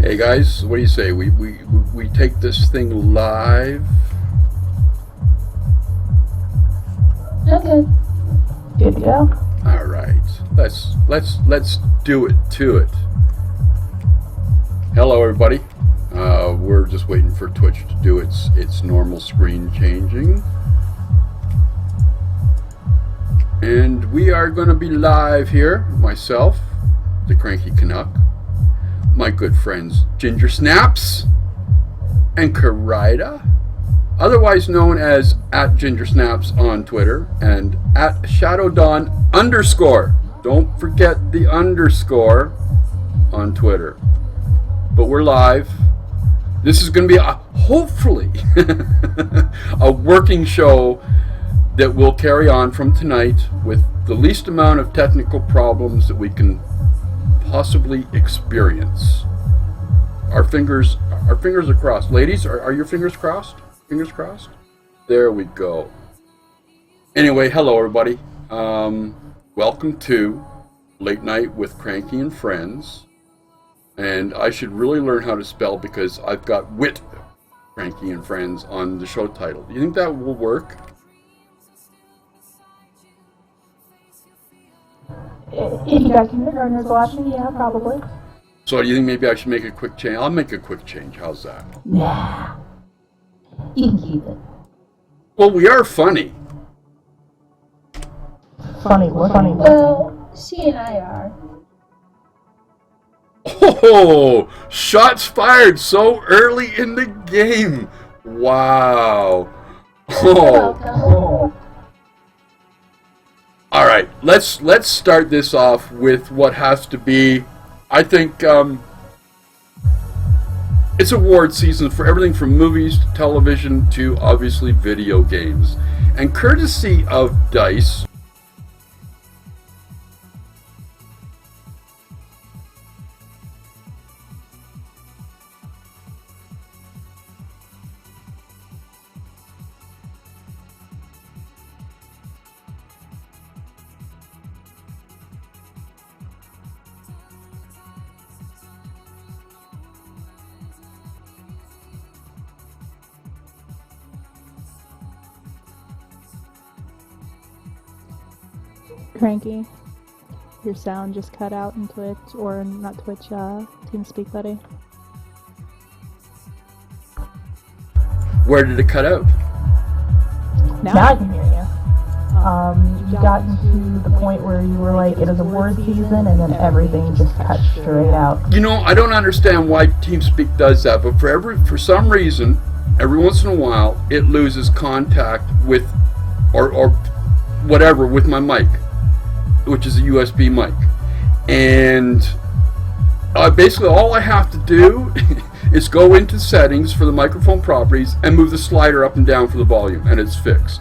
Hey guys, what do you say? We take this thing live. Okay. Good to go. All right. Let's do it to it. Hello everybody. We're just waiting for Twitch to do its normal screen changing. And we are going to be live here. Myself, the Cranky Canuck, my good friends Ginger Snaps and Karida, otherwise known as @GingerSnaps on Twitter and @ShadowDawn_. Don't forget the underscore on Twitter. But we're live. This is going to be hopefully a working show that will carry on from tonight with the least amount of technical problems that we can possibly experience. Our fingers are crossed. Ladies, are your fingers crossed? Fingers crossed? There we go. Anyway, hello everybody. Welcome to Late Night with Cranky and Friends. And I should really learn how to spell because I've got wit Cranky and Friends on the show title. Do you think that will work? If you got kindergartners watching, yeah, probably. So do you think maybe I should make a quick change? I'll make a quick change. How's that? Nah. You can keep it. Well, we are funny. Funny, what funny? Well, she and I are. Oh, shots fired so early in the game. Wow. Oh. All right, let's start this off with what has to be, I think, it's award season for everything from movies to television to obviously video games. And courtesy of DICE, Cranky, your sound just cut out in Twitch, or not Twitch, TeamSpeak, buddy. where did it cut out? Now I can hear you. You got to the point where you were like, it is award season, and then everything just cut straight out. You know, I don't understand why TeamSpeak does that, but for some reason, every once in a while, it loses contact with, or whatever, with my mic, which is a USB mic. And basically all I have to do is go into settings for the microphone properties and move the slider up and down for the volume, and it's fixed.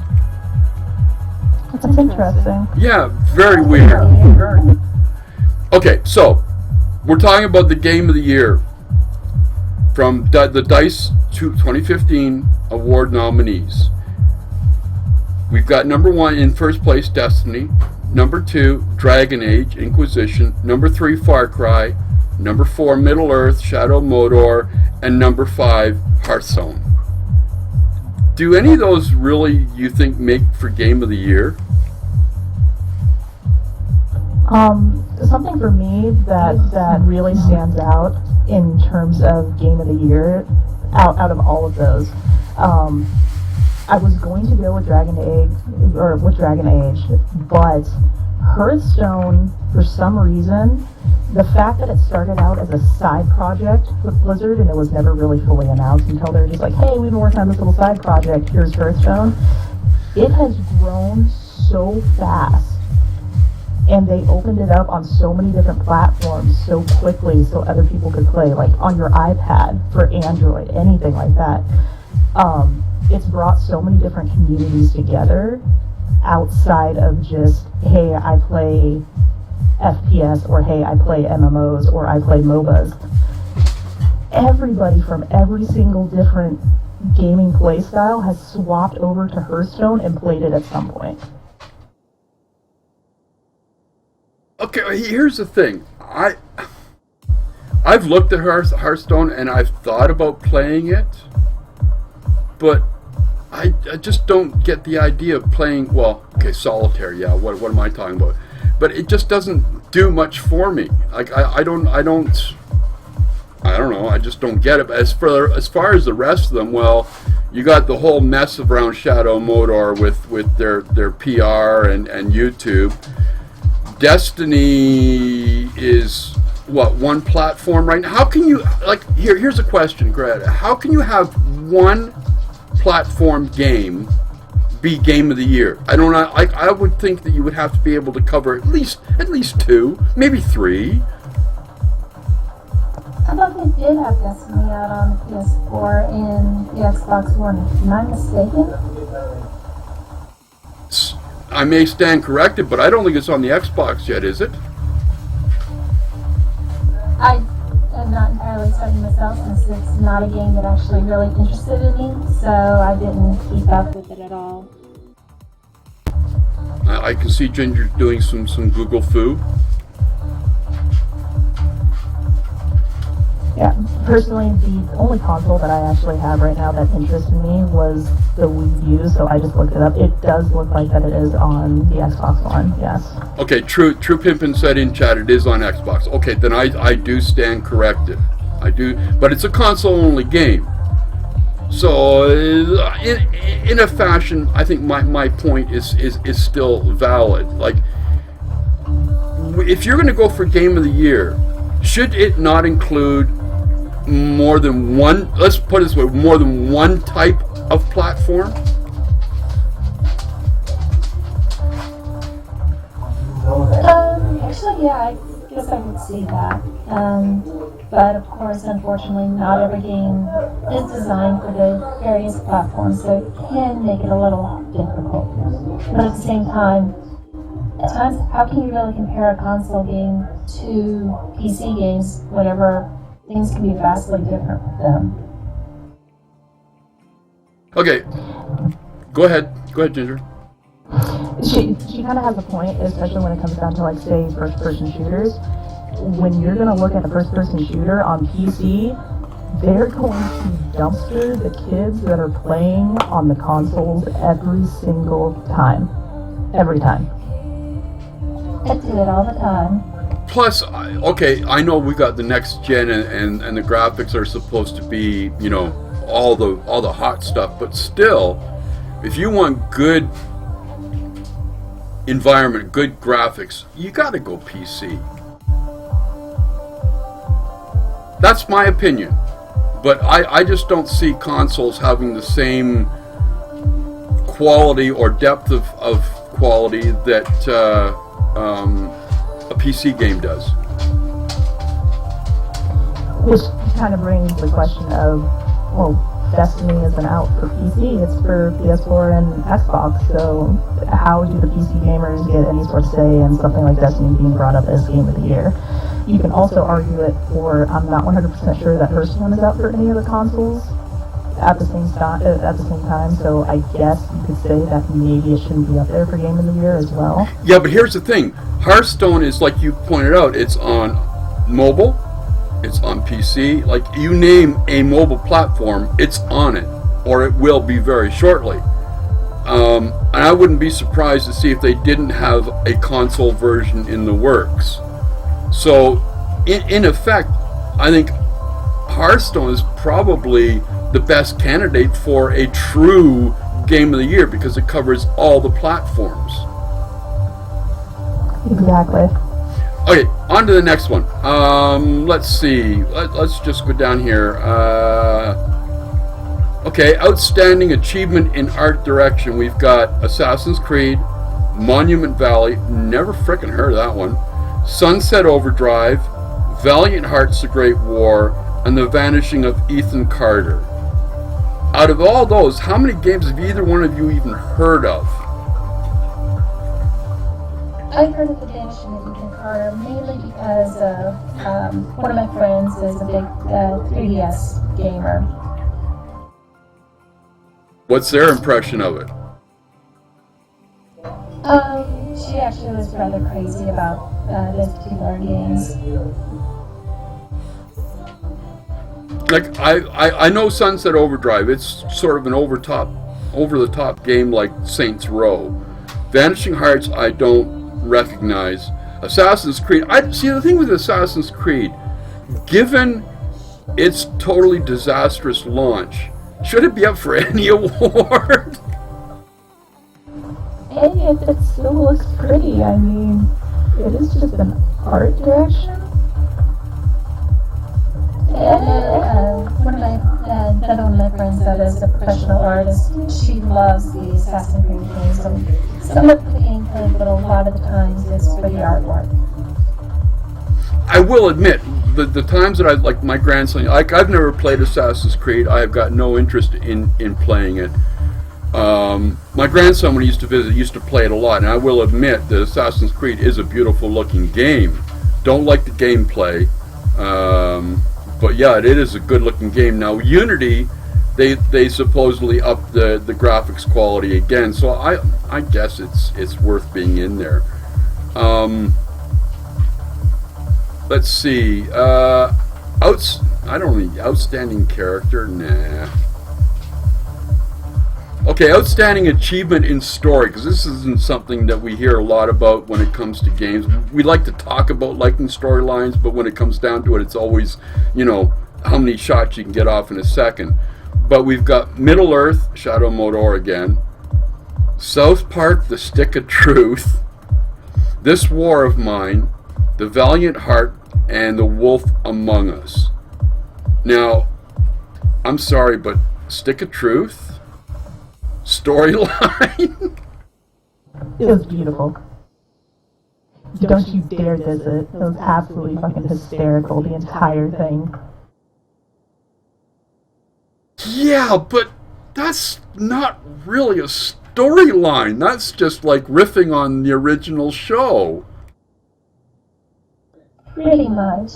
That's interesting. Yeah, very weird. Okay, so we're talking about the game of the year from the DICE 2015 award nominees. We've got number 1 in first place, Destiny. Number 2, Dragon Age, Inquisition. Number 3, Far Cry. Number 4, Middle Earth, Shadow Mordor. And number 5, Hearthstone. Do any of those really, you think, make for Game of the Year? Something for me that really stands out in terms of Game of the Year, out of all of those, I was going to go with Dragon Age, but Hearthstone, for some reason, the fact that it started out as a side project with Blizzard and it was never really fully announced until they were just like, hey, we've been working on this little side project, here's Hearthstone. It has grown so fast, and they opened it up on so many different platforms so quickly so other people could play, like on your iPad, for Android, anything like that. It's brought so many different communities together outside of just, hey, I play FPS, or hey, I play MMOs, or I play MOBAs. Everybody from every single different gaming playstyle has swapped over to Hearthstone and played it at some point. Okay, here's the thing. I've looked at Hearthstone and I've thought about playing it, but I just don't get the idea of playing. Well, okay, solitaire. Yeah, what am I talking about? But it just doesn't do much for me. Like I don't know. I just don't get it. But as far as the rest of them, well, you got the whole mess around Shadow Modor with their PR and YouTube. Destiny is what, one platform right now? How can you, like, here's a question, Greta. How can you have one platform game be game of the year? I don't know. I would think that you would have to be able to cover at least two, maybe three. I thought they did have Destiny out on the PS4 and the Xbox One. Am I mistaken? I may stand corrected, but I don't think it's on the Xbox yet, is it? I am not entirely certain myself, since it's not a game that actually really interested in me, so I didn't keep up with it at all. I can see Ginger doing some Google foo. Yeah, personally, the only console that I actually have right now that interested me was the Wii U, so I just looked it up. It does look like that it is on the Xbox One, yes. Okay, True Pimpin said in chat it is on Xbox. Okay, then I do stand corrected. I do, but it's a console-only game. So, in a fashion, I think my point is still valid. Like, if you're going to go for Game of the Year, should it not include more than one, let's put it this way, more than one type of platform? Actually, yeah, I guess I could see that. But of course, unfortunately, not every game is designed for the various platforms, so it can make it a little difficult. But at the same time, at times, how can you really compare a console game to PC games whenever things can be vastly different with them? Okay, go ahead, Ginger. She kind of has a point, especially when it comes down to, like, say, first-person shooters. When you're going to look at a first-person shooter on PC, they're going to dumpster the kids that are playing on the consoles every single time. Every time. I do it all the time. Plus, okay, I know we got the next gen and the graphics are supposed to be, you know, all the hot stuff, but still, if you want good environment, good graphics, you got to go PC. That's my opinion, but I just don't see consoles having the same quality or depth of quality that a PC game does. Which kind of brings the question of, well, Destiny isn't out for PC, it's for PS4 and Xbox, so how do the PC gamers get any sort of say in something like Destiny being brought up as Game of the Year? You can also argue it for, I'm not 100% sure that Hearthstone is out for any of the consoles at the same time, so I guess you could say that maybe it shouldn't be up there for Game of the Year as well. Yeah, but here's the thing. Hearthstone is, like you pointed out, it's on mobile, it's on PC. Like, you name a mobile platform, it's on it, or it will be very shortly. And I wouldn't be surprised to see if they didn't have a console version in the works. So, in effect, I think Hearthstone is probably the best candidate for a true Game of the Year because it covers all the platforms. Exactly. Okay, on to the next one. Let's see. Let's just go down here. Okay, outstanding achievement in art direction. We've got Assassin's Creed, Monument Valley, never frickin' heard of that one, Sunset Overdrive, Valiant Hearts: The Great War, and The Vanishing of Ethan Carter. Out of all those, how many games have either one of you even heard of? I've heard of The Vanishing of Ethan Carter mainly because one of my friends is a big 3DS gamer. What's their impression of it? She actually was rather crazy about those particular games. like I know Sunset Overdrive. It's sort of an over the top game like Saints Row. Vanishing Hearts I don't recognize. Assassin's Creed. I see the thing with Assassin's Creed. Given its totally disastrous launch, should it be up for any award? And it still looks pretty. I mean, it is just an art direction. One of my friends that is a professional artist, she loves the Assassin's Creed games. Some of the gameplay, but a lot of the times it's for the artwork. I will admit, the times that like my grandson, like I've never played Assassin's Creed. I have got no interest in playing it. My grandson, when he used to visit, used to play it a lot, and I will admit that Assassin's Creed is a beautiful looking game. Don't like the gameplay, but yeah, it is a good looking game. Now Unity, they supposedly upped the graphics quality again, so I guess it's worth being in there. Let's see. Outstanding character? Nah. Okay, outstanding achievement in story, because this isn't something that we hear a lot about when it comes to games. We like to talk about liking storylines, but when it comes down to it, it's always, how many shots you can get off in a second. But we've got Middle Earth, Shadow of Mordor again, South Park, The Stick of Truth, This War of Mine, The Valiant Heart, and The Wolf Among Us. Now, I'm sorry, but Stick of Truth? Storyline? It was beautiful. Don't you dare diss it. It was absolutely fucking hysterical, the entire thing. Yeah, but that's not really a storyline. That's just like riffing on the original show. Pretty much.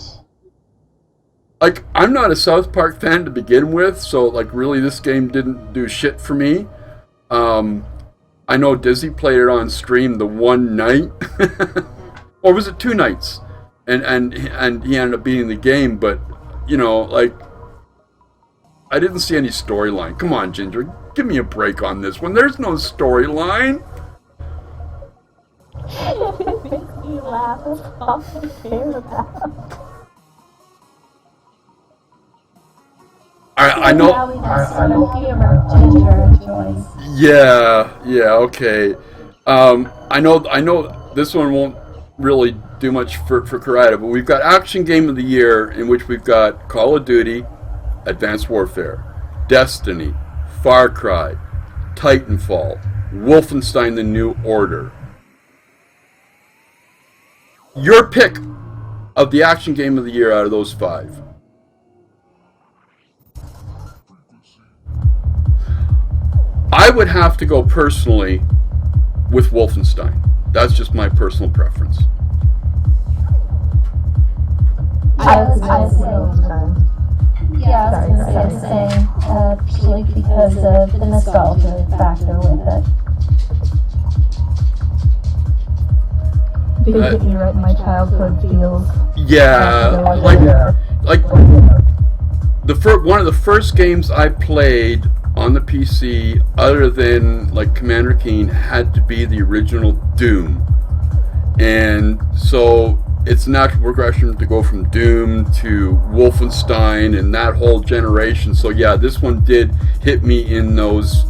Like, I'm not a South Park fan to begin with, so like really this game didn't do shit for me. I know Dizzy played it on stream the one night, or was it 2 nights? And he ended up beating the game, but like I didn't see any storyline. Come on, Ginger, give me a break on this one. There's no storyline. It makes me laugh. That's all I care about. I know. Yeah, okay. I know this one won't really do much for Karada, but we've got Action Game of the Year, in which we've got Call of Duty, Advanced Warfare, Destiny, Far Cry, Titanfall, Wolfenstein: The New Order. Your pick of the Action Game of the Year out of those 5. I would have to go personally with Wolfenstein. That's just my personal preference. I was Wolfenstein. Yeah, I was going to say the same, purely because of the nostalgia factor with it. They hit me right in my childhood feels. Yeah, like one of the first games I played on the PC, other than like Commander Keen, had to be the original Doom, and so it's natural progression to go from Doom to Wolfenstein and that whole generation. So yeah, this one did hit me in those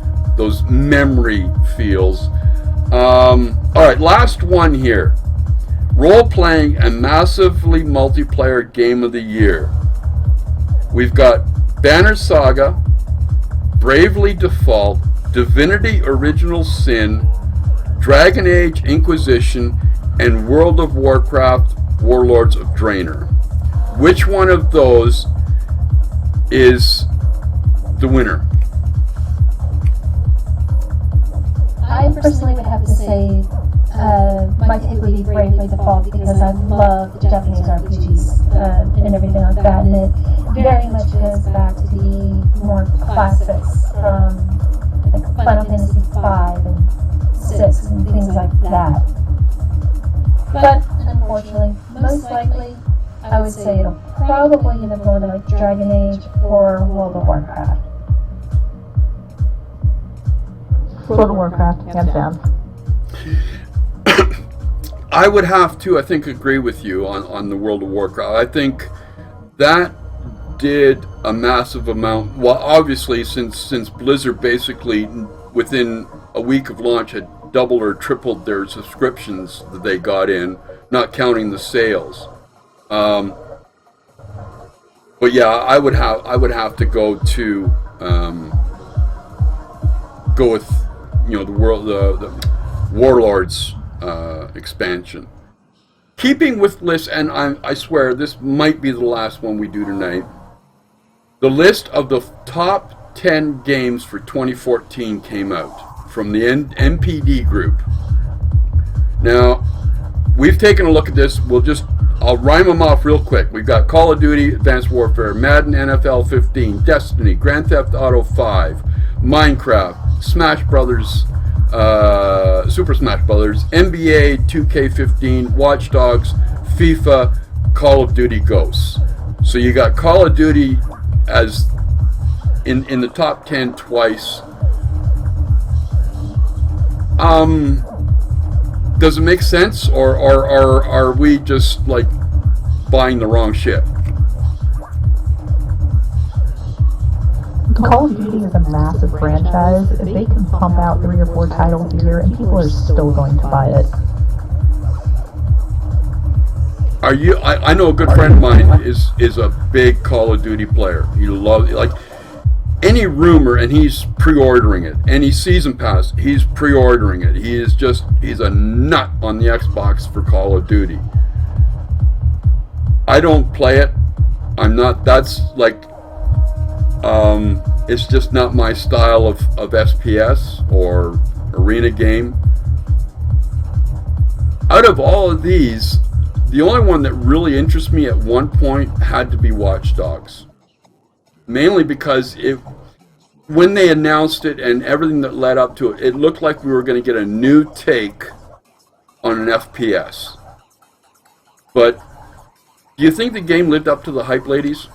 memory feels. All right, last one here. Role-playing and massively multiplayer game of the year. We've got Banner Saga, Bravely Default, Divinity Original Sin, Dragon Age Inquisition, and World of Warcraft Warlords of Draenor. Which one of those is the winner? I personally would have to say my take would be Bravely Default, because I love the Japanese RPGs and everything like that, and it very much goes back to the more classics from like Final Fantasy V and 6 and things like that. But unfortunately, most likely I would say it'll probably either go to like Dragon Age or World of Warcraft. World of Warcraft, hands down. I would have to, I think, agree with you on the World of Warcraft. I think that did a massive amount. Well, obviously, since Blizzard basically within a week of launch had doubled or tripled their subscriptions that they got in, not counting the sales. But yeah, I would have to go with the Warlords expansion. Keeping with lists, and I swear this might be the last one we do tonight. The list of the top 10 games for 2014 came out from the NPD group. Now, we've taken a look at this. I'll rhyme them off real quick. We've got Call of Duty, Advanced Warfare, Madden, NFL 15, Destiny, Grand Theft Auto 5, Minecraft, Smash Brothers, Super Smash Brothers, NBA 2K15, Watch Dogs, FIFA, Call of Duty Ghosts. So you got Call of Duty as in the top 10 twice. Does it make sense, or are we just like buying the wrong shit? Call of Duty is a massive franchise. If they can pump out 3 or 4 titles a year, and people are still going to buy it. Are you? I know a good friend of mine is a big Call of Duty player. He loves, like, any rumor, and he's pre-ordering it. Any season pass, he's pre-ordering it. He's a nut on the Xbox for Call of Duty. I don't play it. I'm not. That's like. It's just not my style of SPS or arena game. Out of all of these, the only one that really interests me at one point had to be Watch Dogs. Mainly because when they announced it and everything that led up to it, it looked like we were going to get a new take on an FPS. But do you think the game lived up to the hype, ladies?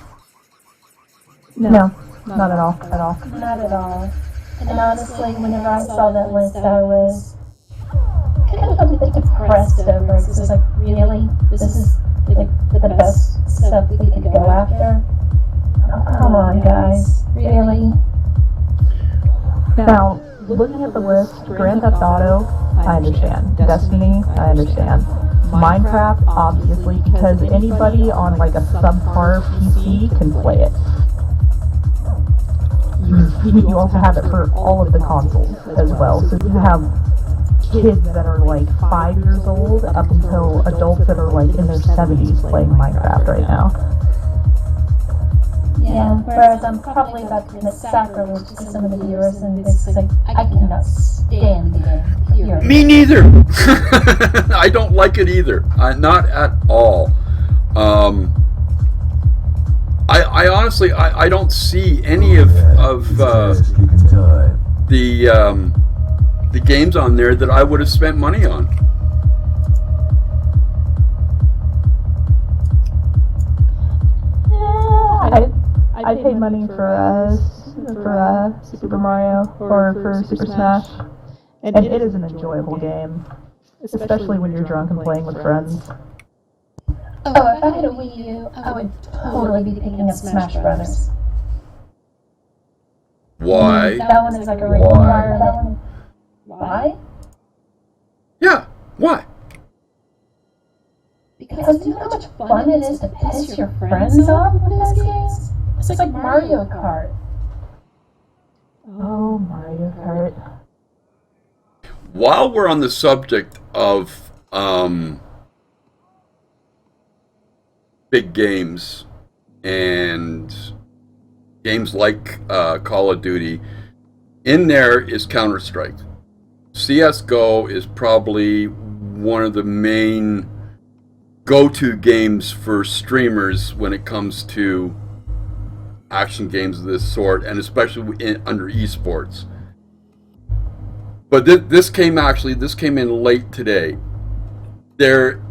No, not at all. Not at all. And honestly, whenever I saw that list, I was kind of a bit depressed over it. Because it was like, really? This is like the best stuff we could go after? Oh, come on, guys. Really? Now, looking at the list, Grand Theft Auto, I understand. Destiny, I understand. Minecraft, obviously, because anybody on like a subpar PC can play it. You also have it for all of the consoles as well. So you have kids that are like 5 years old up until adults that are like in their 70s playing Minecraft right now. Yeah, whereas I'm probably about to commit sacrilege to some of the viewers and it's like, I cannot stand the game. Period. Me neither. I don't like it either. Not at all. I honestly, I don't see any of the games on there that I would have spent money on. I paid money for Super Mario or for Super Smash, and it is an enjoyable game, especially when you're drunk and playing with friends. Oh, if I had a Wii U, I would totally be picking up Smash Brothers. Why? That one is like a requirement. Why? Yeah, why? Because do you know how much fun it is to piss your friends off with those games? It's like Mario Kart. Oh, Mario Kart. While we're on the subject of big games and games like Call of Duty, in there is Counter-Strike. CSGO is probably one of the main go-to games for streamers when it comes to action games of this sort, and especially under esports. But this came in late today. There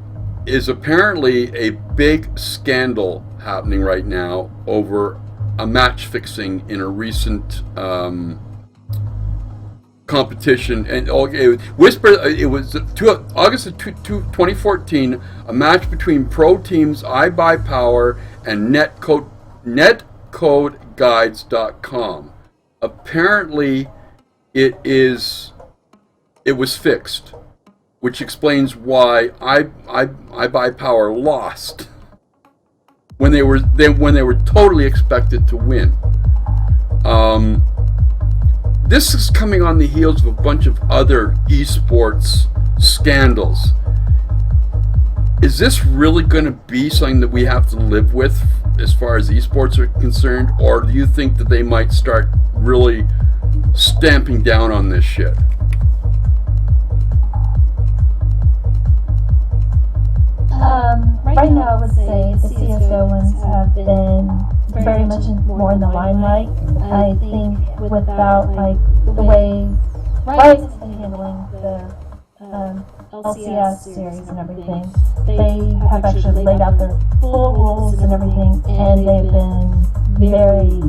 is apparently a big scandal happening right now over a match fixing in a recent competition. And it was August of 2014, a match between pro teams iBuyPower and netcodeguides.com. Apparently it was fixed, which explains why iBuyPower lost when they were totally expected to win. This is coming on the heels of a bunch of other esports scandals. Is this really going to be something that we have to live with as far as esports are concerned, or do you think that they might start really stamping down on this shit? Right now, I would say the CSGO ones have been very much more in the limelight. I think without the way Riot has been handling the LCS series and everything, they have actually laid out their full rules and everything, and they've been very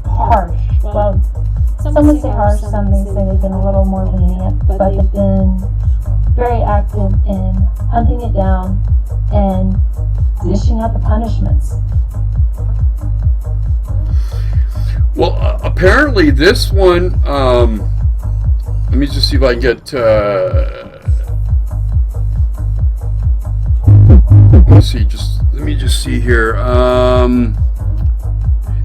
harsh. Well, some would say harsh, some may say they've been a little more lenient, but they've been very active in hunting it down and dishing out the punishments. Well, apparently this one, let me just see if I can get, let me just see here.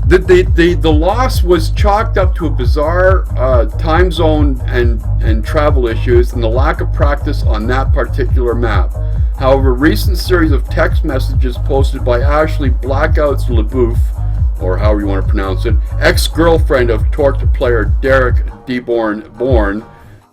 The loss was chalked up to a bizarre time zone and travel issues and the lack of practice on that particular map. However, a recent series of text messages posted by Ashley Blackouts LeBouf, or however you want to pronounce it, ex-girlfriend of Torque player Derek Born,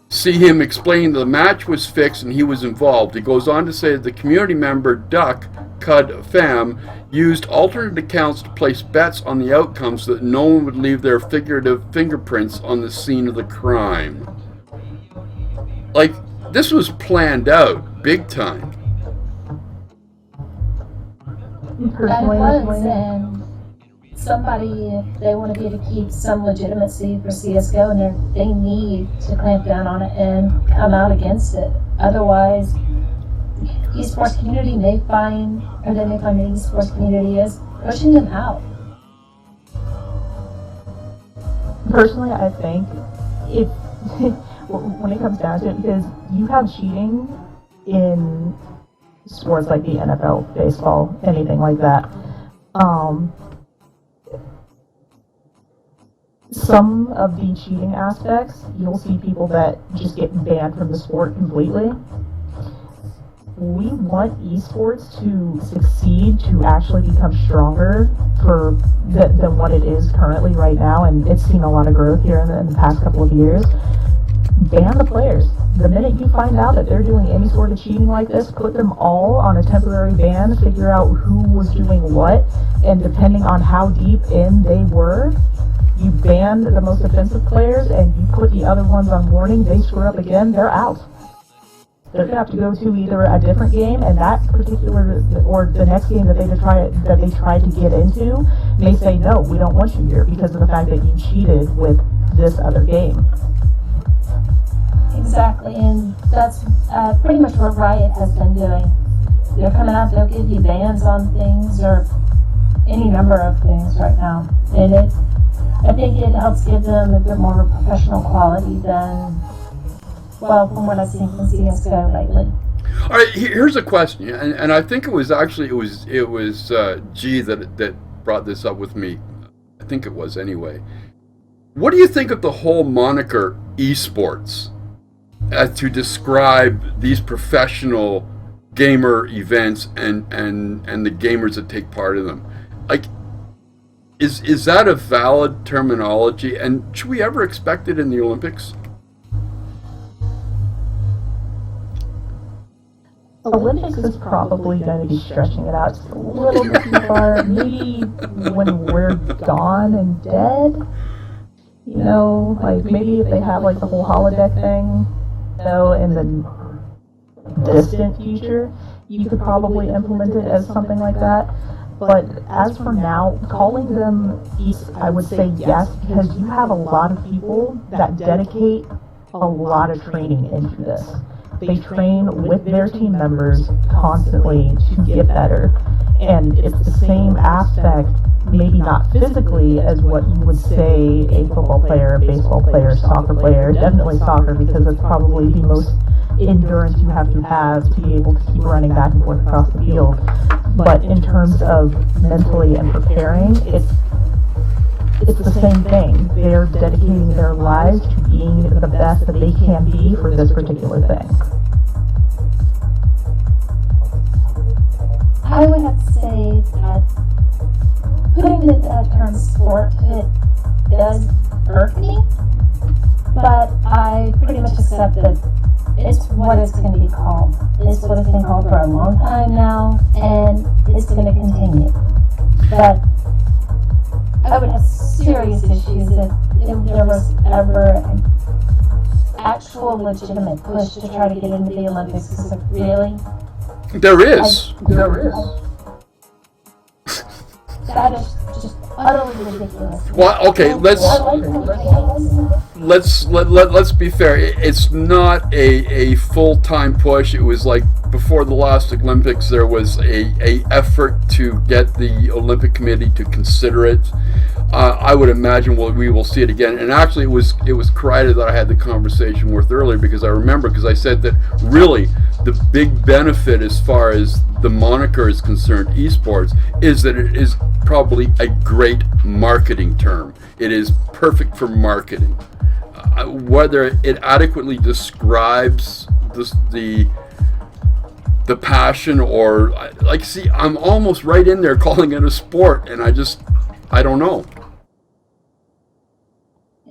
see him explaining the match was fixed and he was involved. He goes on to say that the community member Duck Cud Fam used alternate accounts to place bets on the outcome so that no one would leave their figurative fingerprints on the scene of the crime. Like, this was planned out big time. Personally, and somebody, if they want to be to keep some legitimacy for CSGO, and they need to clamp down on it and come out against it. Otherwise, the esports community may find the esports community is pushing them out. personally, I think if when it comes down to it, because you have cheating in sports like the NFL, baseball, anything like that. Some of the cheating aspects, you'll see people that just get banned from the sport completely. We want esports to succeed, to actually become stronger than what it is currently right now, and it's seen a lot of growth here in the past couple of years. Ban the players. The minute you find out that they're doing any sort of cheating like this, put them all on a temporary ban, figure out who was doing what, and depending on how deep in they were, you ban the most offensive players and you put the other ones on warning. They screw up again, they're out. They're gonna have to go to either a different game, and that particular, or the next game that they try to get into may say, no, we don't want you here because of the fact that you cheated with this other game. Exactly, and that's pretty much what Riot has been doing. They're coming out, they'll give you bans on things or any number of things right now. And I think it helps give them a bit more professional quality than, well, from what I've seen from CSGO lately. All right, here's a question, and I think it was G that brought this up with me. I think it was anyway. What do you think of the whole moniker esports to describe these professional gamer events and the gamers that take part in them? Like, is that a valid terminology, and should we ever expect it in the Olympics? Olympics is probably going to be stretching it out just a little bit too far. Maybe when we're gone and dead, you know, like maybe if they have like the whole holodeck thing, you know, in the distant future, you could probably implement it as something like that. But as for now, calling them I would say yes, because you have a lot of people that dedicate a lot of training into this. They train with their team members constantly to get better. And it's the same aspect, maybe not physically, as what you would say a football player, a baseball player, soccer player, definitely soccer, because it's probably the most endurance you have to be able to keep running back and forth across the field. But in terms of mentally and preparing, it's the same thing. They're dedicating their lives to being the best that they can be for this particular thing. I would have to say that putting the term sport to it does irk me, but I pretty much accept that it's what it's going to be called. It's what it's been called for a long time now, and it's going to continue. But I would have serious issues if there was ever an actual legitimate push to try to get into the Olympics. Because really, There is. that is just utterly ridiculous. Well, okay, let's be fair. It's not a full-time push. It was like before the last Olympics, there was a effort to get the Olympic Committee to consider it. I would imagine we will see it again. And actually, it was Kreider that I had the conversation with earlier, because I said that really the big benefit as far as the moniker is concerned, esports, is that it is probably a great marketing term. It is perfect for marketing. Whether it adequately describes the passion, or like, see, I'm almost right in there calling it a sport, and I don't know.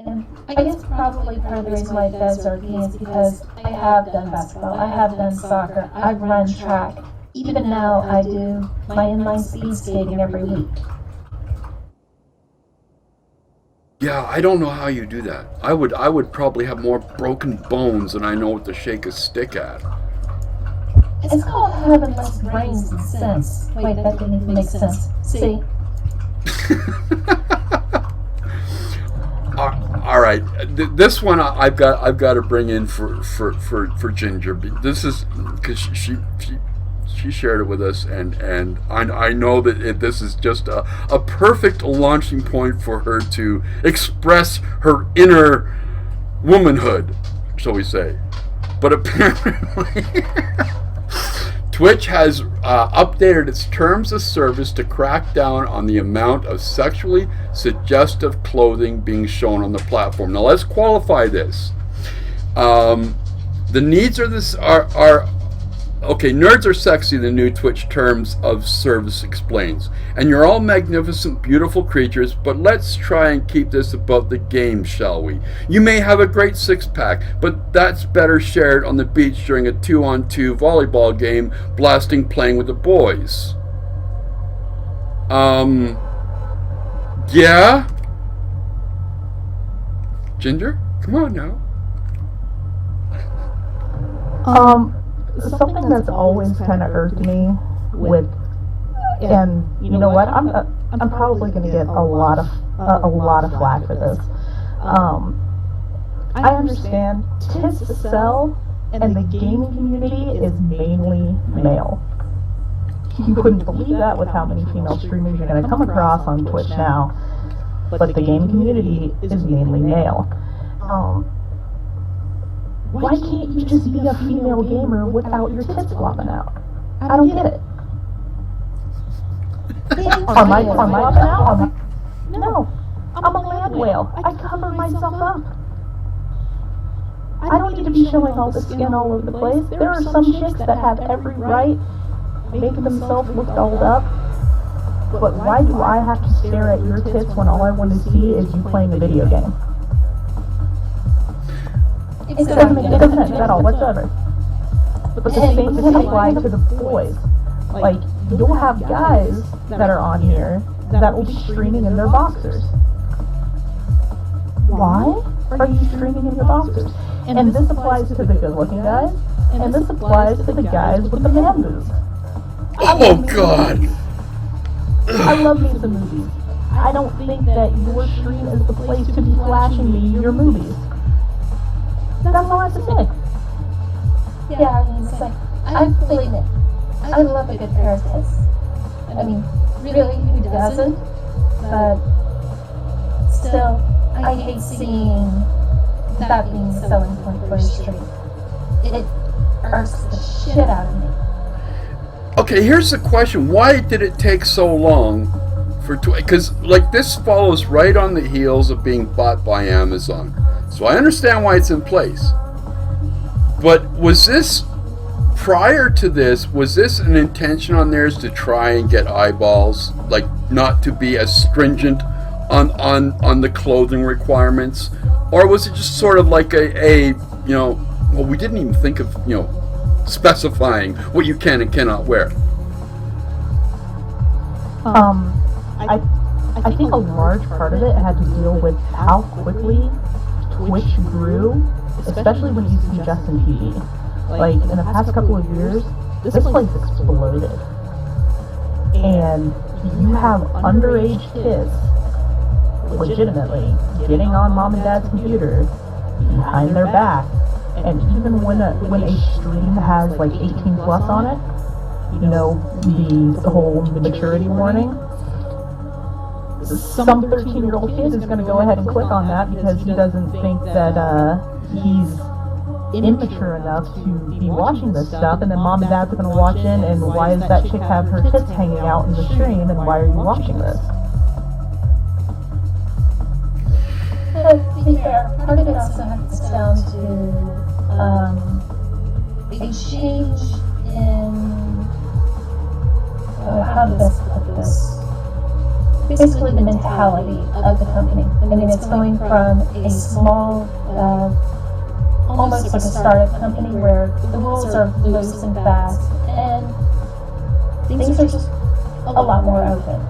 And I guess probably part of the reason why it does irk me is because I have done basketball, I have done soccer, I've run track. Even now, I do my inline speed skating every week. Yeah, I don't know how you do that. I would probably have more broken bones than I know what to shake a stick at. It's called having less brains and sense. Wait, that didn't even make sense. See? All right, this one I've got to bring in for Ginger. This is because she shared it with us, and I know that this is just a perfect launching point for her to express her inner womanhood, shall we say. But apparently Twitch has updated its terms of service to crack down on the amount of sexually suggestive clothing being shown on the platform. Now let's qualify this. The needs are okay, nerds are sexy, the new Twitch terms of service explains. And you're all magnificent, beautiful creatures, but let's try and keep this above the game, shall we? You may have a great six-pack, but that's better shared on the beach during a 2-on-2 volleyball game, blasting playing with the boys. Yeah? Ginger? Come on now. Something that's always kind of irked me with, and you know what, I'm probably going to get a lot of flack for this. I understand tits sell, and the gaming community is mainly male. You wouldn't believe that with how many female streamers you're going to come across on Twitch now, but the gaming community is mainly male. Why can't you just be a female gamer without your tits flopping out? I don't get it. Are my flopping out? No. I'm a land whale. I cover myself up. I don't need to be showing all the skin all over the place. There are some chicks that have every right making themselves look dolled up. But why do I have to stare at your tits when all I want to see is you playing a video game? It doesn't make any sense at all whatsoever. But the same can apply to the boys. Like, you'll have guys that are on here that will be streaming in their boxers. Why are you streaming in your boxers? And this applies to the good-looking guys, and this applies to the guys with the man boobs. Oh, God. I love me some movies. I don't think that your stream is the place to be flashing me your movies. That's all I have to say. Yeah, I mean, it's like, I've played it. I love a good pair of tits. I mean, really, who doesn't? But still, I hate seeing that being selling point for a stream. It irks the shit out of me. Okay, here's the question. Why did it take so long for Twitch? Because, like, this follows right on the heels of being bought by Amazon. So I understand why it's in place. But was this, prior to this, was this an intention on theirs to try and get eyeballs? Like, not to be as stringent on the clothing requirements? Or was it just sort of like a well, we didn't even think of, specifying what you can and cannot wear? I think a large part of it had to deal with how quickly Twitch grew, especially when you see Justin TV. Like, in the past couple of years, this place exploded. And you have underage kids legitimately getting on mom and dad's computer behind their back. And even when a stream has like 18 plus on it, the whole maturity warning, some 13-year-old kid is going to go ahead and click on that because he doesn't think that he's immature enough to be watching this stuff, and then mom and dad's going to watch in, and why does that chick have her tits hanging out in the stream, and why are you watching this? To be fair, part of it also comes down to a change in how to best put this. Basically, the mentality of the company. I mean, it's going from a small, almost like a startup company where the rules are loose and fast, and things are just a lot more open.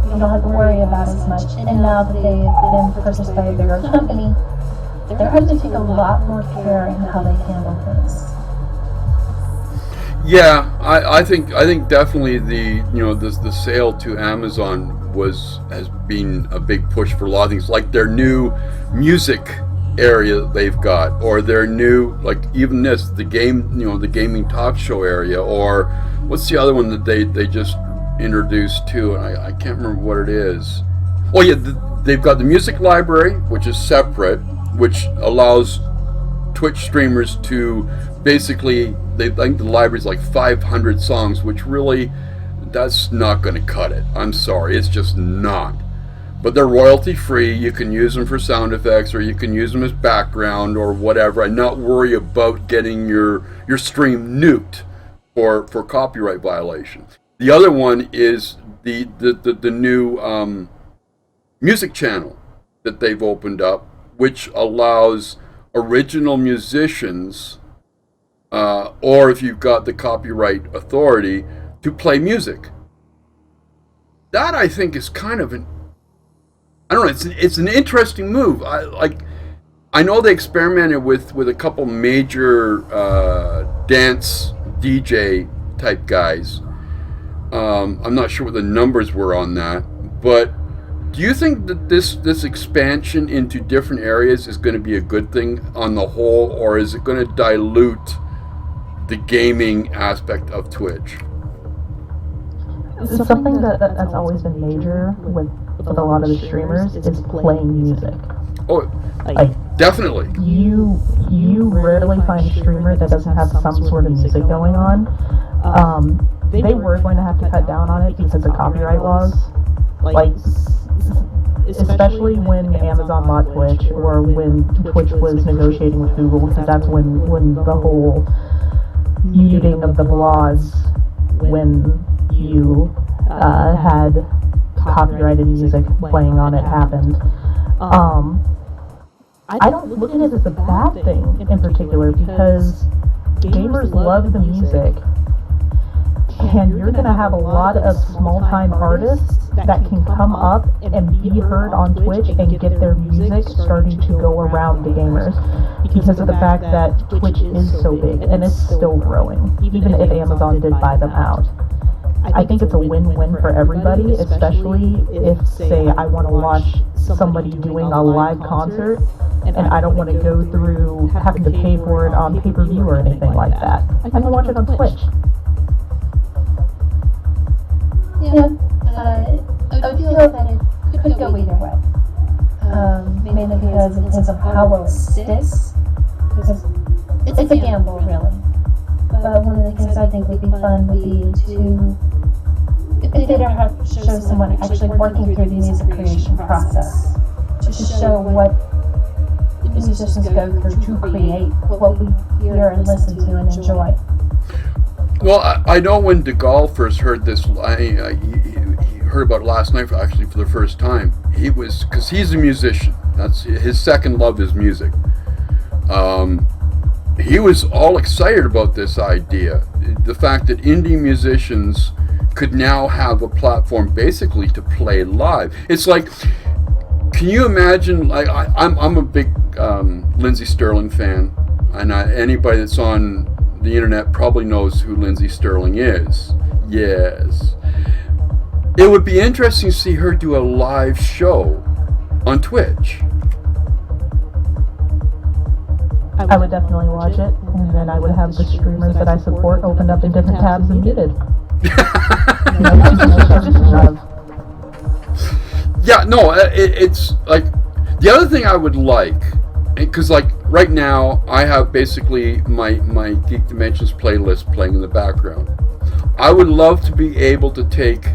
You don't have to worry about as much. And now that they've been purchased by a bigger company, they're having to take a lot more care in how they handle things. Yeah, I think definitely the sale to Amazon has been a big push for a lot of things, like their new music area they've got, or their new, like, even the gaming talk show area, or what's the other one that they just introduced too, and I can't remember what it is. Oh yeah, they've got the music library, which is separate, which allows Twitch streamers to basically, they think the library's like 500 songs, which really, that's not going to cut it. I'm sorry, it's just not. But they're royalty free. You can use them for sound effects, or you can use them as background or whatever, and not worry about getting your stream nuked for copyright violations. The other one is the new music channel that they've opened up, which allows original musicians, or if you've got the copyright authority, to play music. That, I think, is kind of it's an interesting move. I know they experimented with a couple major dance DJ type guys. I'm not sure what the numbers were on that, but do you think that this expansion into different areas is going to be a good thing on the whole, or is it going to dilute the gaming aspect of Twitch? Something that's always been major with a lot of the streamers is playing music. Oh, Like, definitely. you rarely find a streamer that doesn't have some sort of music going on. They were going to have to cut down on it because of copyright laws. Like, especially when Amazon bought Twitch, or when Twitch was negotiating with Google, because that's when the whole muting of the laws, when you had copyrighted music playing on it, happened. I don't look at it as a bad thing in particular, because gamers love the music, and you're going to have a lot of small-time artists that can come up and be heard on Twitch and get their music starting to go around the gamers, because of the fact that Twitch is so big and it's still growing, even if Amazon did buy them out. I think it's a win-win for everybody, especially if, say, I want to watch somebody doing a live concert and I don't want to go through having to pay for it on pay-per-view or anything like that. I can watch it on Twitch. Yeah, I would feel that it could go either way. Mainly because it depends on how well it sticks. Because it's a gamble, really. But one of the things I think would be fun would be to, if they did have to show someone actually working through the music creation process, to show what musicians go through to create what we hear and listen to and enjoy. Well, I know when DeGaulle first heard this, he heard about it last night actually for the first time. He was, because he's a musician. That's his second love is music. He was all excited about this idea. The fact that indie musicians could now have a platform basically to play live. It's like, can you imagine, like, I'm a big Lindsey Stirling fan, and anybody that's on the internet probably knows who Lindsey Stirling is. Yes. It would be interesting to see her do a live show on Twitch. I would definitely watch it, and then I would have the streamers that I support opened up in different tabs and muted. Yeah, no, it's like, the other thing I would like, because like right now I have basically my Geek Dimensions playlist playing in the background. I would love to be able to take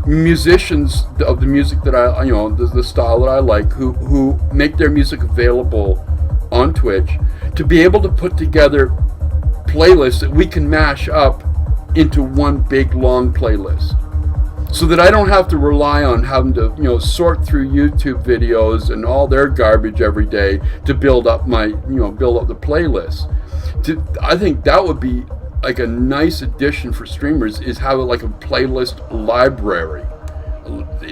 musicians of the music that I, the style that I like, who make their music available on Twitch, to be able to put together playlists that we can mash up into one big long playlist, so that I don't have to rely on having to sort through YouTube videos and all their garbage every day to build up my build up the playlist. I think that would be like a nice addition for streamers, is have like a playlist library.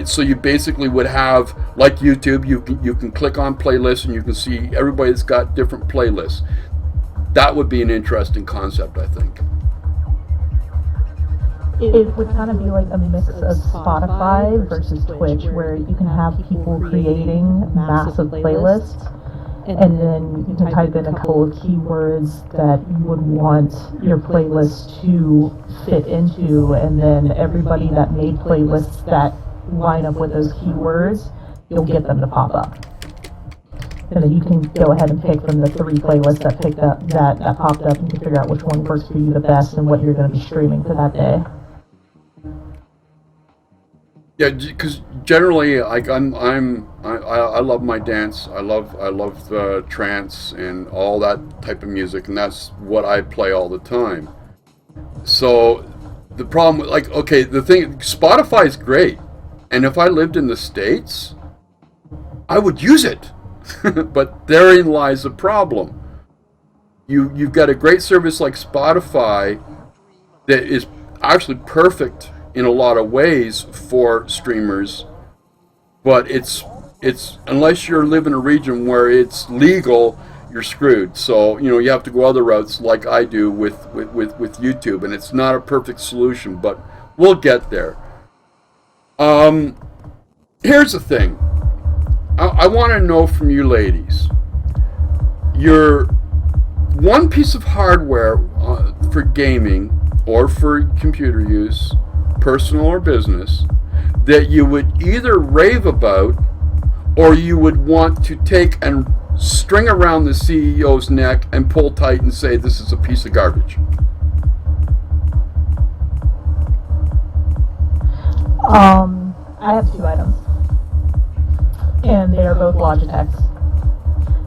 So you basically would have, like YouTube, you can click on playlists and you can see everybody that's got different playlists. That would be an interesting concept, I think. It would kind of be like a mix of Spotify versus Twitch, where you can have people creating massive playlists, and then you can type in a couple of keywords that you would want your playlist to fit into, and then everybody that made playlists that line up with those keywords, you'll get them to pop up. And then you can go ahead and pick from the 3 playlists that picked up that popped up, and you can figure out which one works for you the best and what you're going to be streaming for that day. Yeah, because generally, like I love my dance. I love trance and all that type of music, and that's what I play all the time. So the problem with, like, okay, the thing, Spotify is great, and if I lived in the States, I would use it. But therein lies the problem. You've got a great service like Spotify that is actually perfect in a lot of ways for streamers, but it's unless you live in a region where it's legal, you're screwed. So you have to go other routes, like I do with YouTube, and it's not a perfect solution, but we'll get there. Here's the thing. I want to know from you ladies, your one piece of hardware for gaming or for computer use, personal or business, that you would either rave about or you would want to take and string around the CEO's neck and pull tight and say, this is a piece of garbage. I have 2 items, and they are both Logitechs.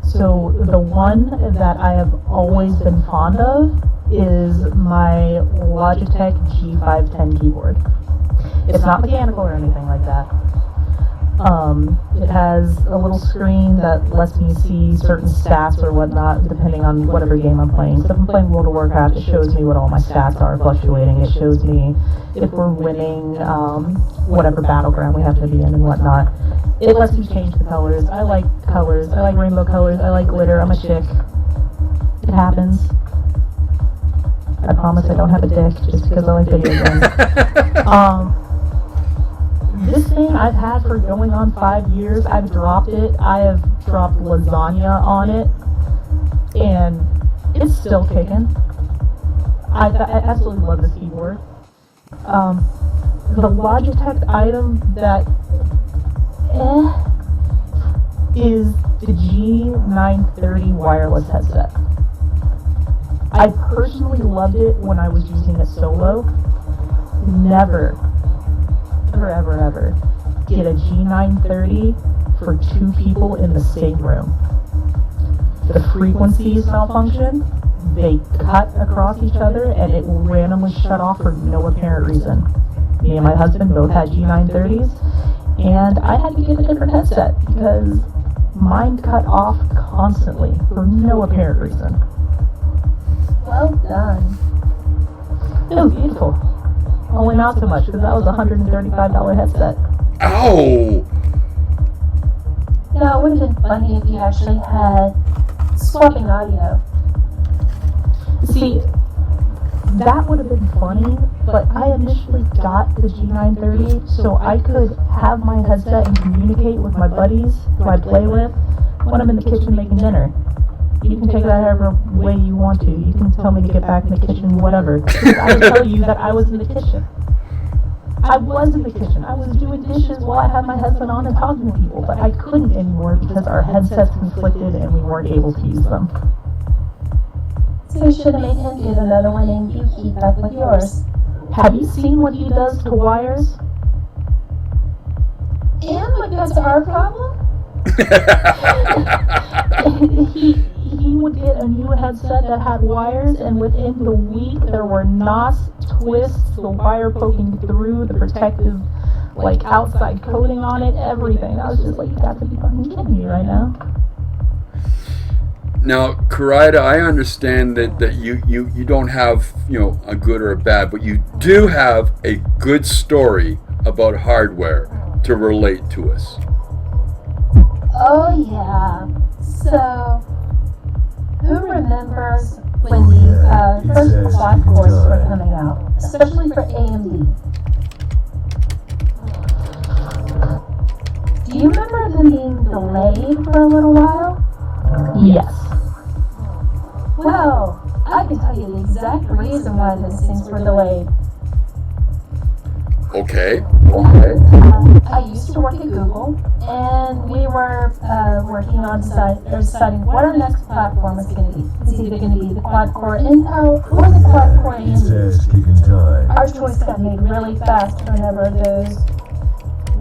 So the one that I have always been fond of is my Logitech G510 keyboard. It's not mechanical or anything like that. It has a little screen that lets me see certain stats or whatnot, depending on whatever game I'm playing. So if I'm playing World of Warcraft, it shows me what all my stats are fluctuating. It shows me if we're winning whatever battleground we have to be in and whatnot. It lets me change the colors. I like colors. I like rainbow colors. I like glitter. I'm a chick. It happens. I promise I don't have a dick just because I like video games. This thing I've had for going on 5 years. I've dropped it. I have dropped lasagna on it, and it's still kicking. I absolutely love this keyboard. The Logitech item that is the G930 wireless headset. I personally loved it when I was using it solo. Never, ever get a G930 for 2 people in the same room. The frequencies malfunction, they cut across each other, and it will randomly shut off for no apparent reason. Me and my husband both had G930s, and I had to get a different headset because mine cut off constantly for no apparent reason. Well done. It was beautiful. Only not so much because that was a $135 headset. Ow! Now, it would have been funny if you actually had swapping audio. See, that would have been funny, but I initially got the G930 so I could have my headset and communicate with my buddies who I play with when I'm in the kitchen making dinner. You can take that however way you want to. You can tell me to get back in the kitchen, whatever. I would tell you that I was in the kitchen. I was in the kitchen. I was doing dishes while I had my headset on and talking to people, but I couldn't anymore because our headsets conflicted and we weren't able to use them. So you should have made him get another one and you keep up with yours. Have you seen what he does to wires? And what goes to our problem? He would get a new headset that had wires, and within the week there were knots, twists, the wire poking through, the protective, like, outside coating on it, everything. I was just like, you got to be fucking kidding me right now. Now, Karaida, I understand that you don't have, a good or a bad, but you do have a good story about hardware to relate to us. Oh yeah. So, who remembers when the first quad cores were coming out, especially for AMD? Do you remember them being delayed for a little while? Yes. Well, I can tell you the exact reason why those things were delayed. Okay. I used to work at Google, and we were working on deciding what our next platform was going to be. It's either going to be the quad-core Intel or the quad-core AMD. Our choice got made really fast whenever those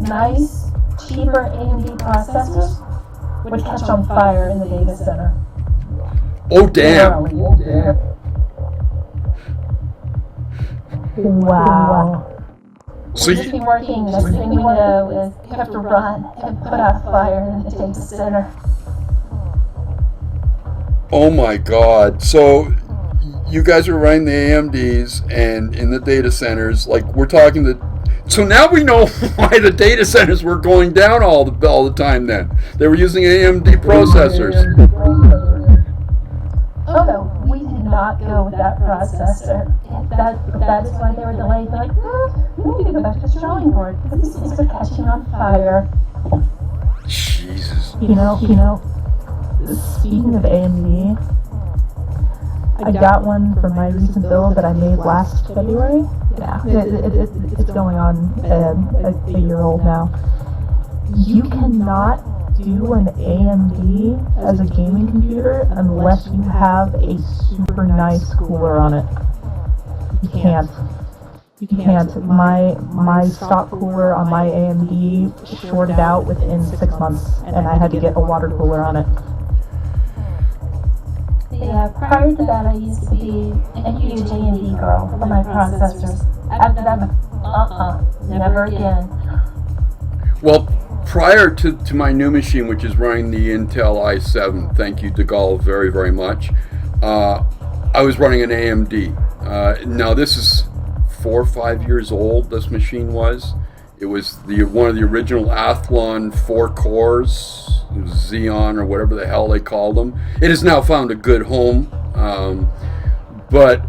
nice, cheaper AMD processors would catch on fire in the data center. Oh, damn. Wow. So We'd just be working, next thing we know is you have to run and put out a fire in the data center. Oh my God. So you guys are running the AMDs and in the data centers, like we're talking so now we know why the data centers were going down all the time then. They were using AMD processors. Oh no, we did not go with that processor. That is why they were delayed. They're like, we need to go back to the drawing board because these things are catching on fire. Jesus. You know, speaking of AMD, I got one for my recent build that I made last February. Yeah, it's going on a year old now. You cannot do an AMD as a gaming computer unless you have a super nice cooler on it. You can't. My stock cooler on my AMD shorted out within 6 months, and I had to get a water cooler on it. Yeah, prior to that I used to be a huge AMD girl for my processors. After that, never again. Well, prior to my new machine, which is running the Intel i7, thank you, DeGaulle, very, very much, I was running an AMD. Now, this is 4 or 5 years old, this machine was. It was one of the original Athlon 4 cores, Xeon or whatever the hell they called them. It has now found a good home, but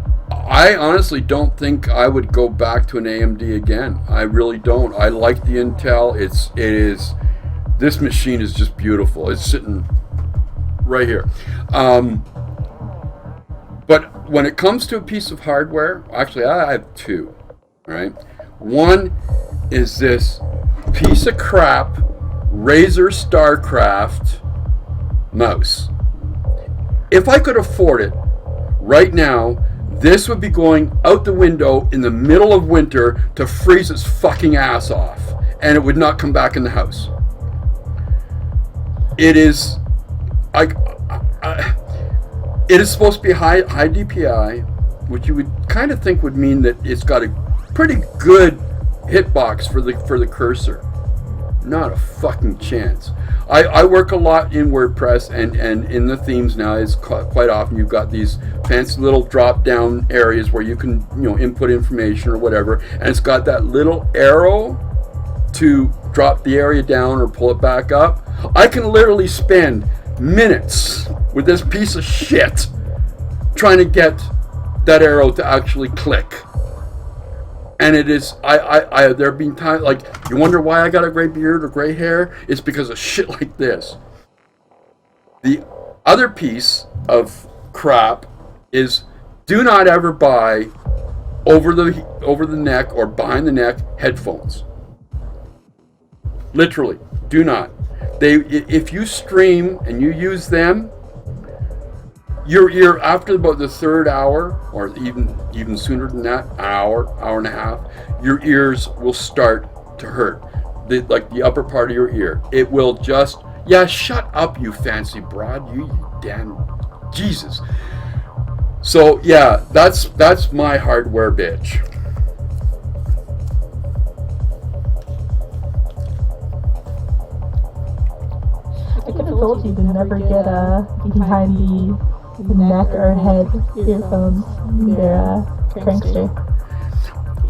I honestly don't think I would go back to an AMD again. I really don't. I like the Intel. This machine is just beautiful. It's sitting right here. But when it comes to a piece of hardware, actually I have two, right? One is this piece of crap Razer StarCraft mouse. If I could afford it right now, this would be going out the window in the middle of winter to freeze its fucking ass off, and it would not come back in the house. It is, it is supposed to be high DPI, which you would kind of think would mean that it's got a pretty good hitbox for the cursor. Not a fucking chance. I work a lot in WordPress, and in the themes now, it's quite often you've got these fancy little drop down areas where you can input information or whatever, and it's got that little arrow to drop the area down or pull it back up. I can literally spend minutes with this piece of shit trying to get that arrow to actually click. And it is, there have been times, like, you wonder why I got a gray beard or gray hair? It's because of shit like this. The other piece of crap is, do not ever buy over the neck or behind the neck headphones. Literally, do not. If you stream and you use them, your ear, after about the third hour, or even sooner than that, an hour and a half, your ears will start to hurt. Like the upper part of your ear. It will just, shut up, you fancy broad, you damn Jesus. So yeah, that's my hardware bitch. I could have told you to never get behind the neck or head earphones. They're Prankster.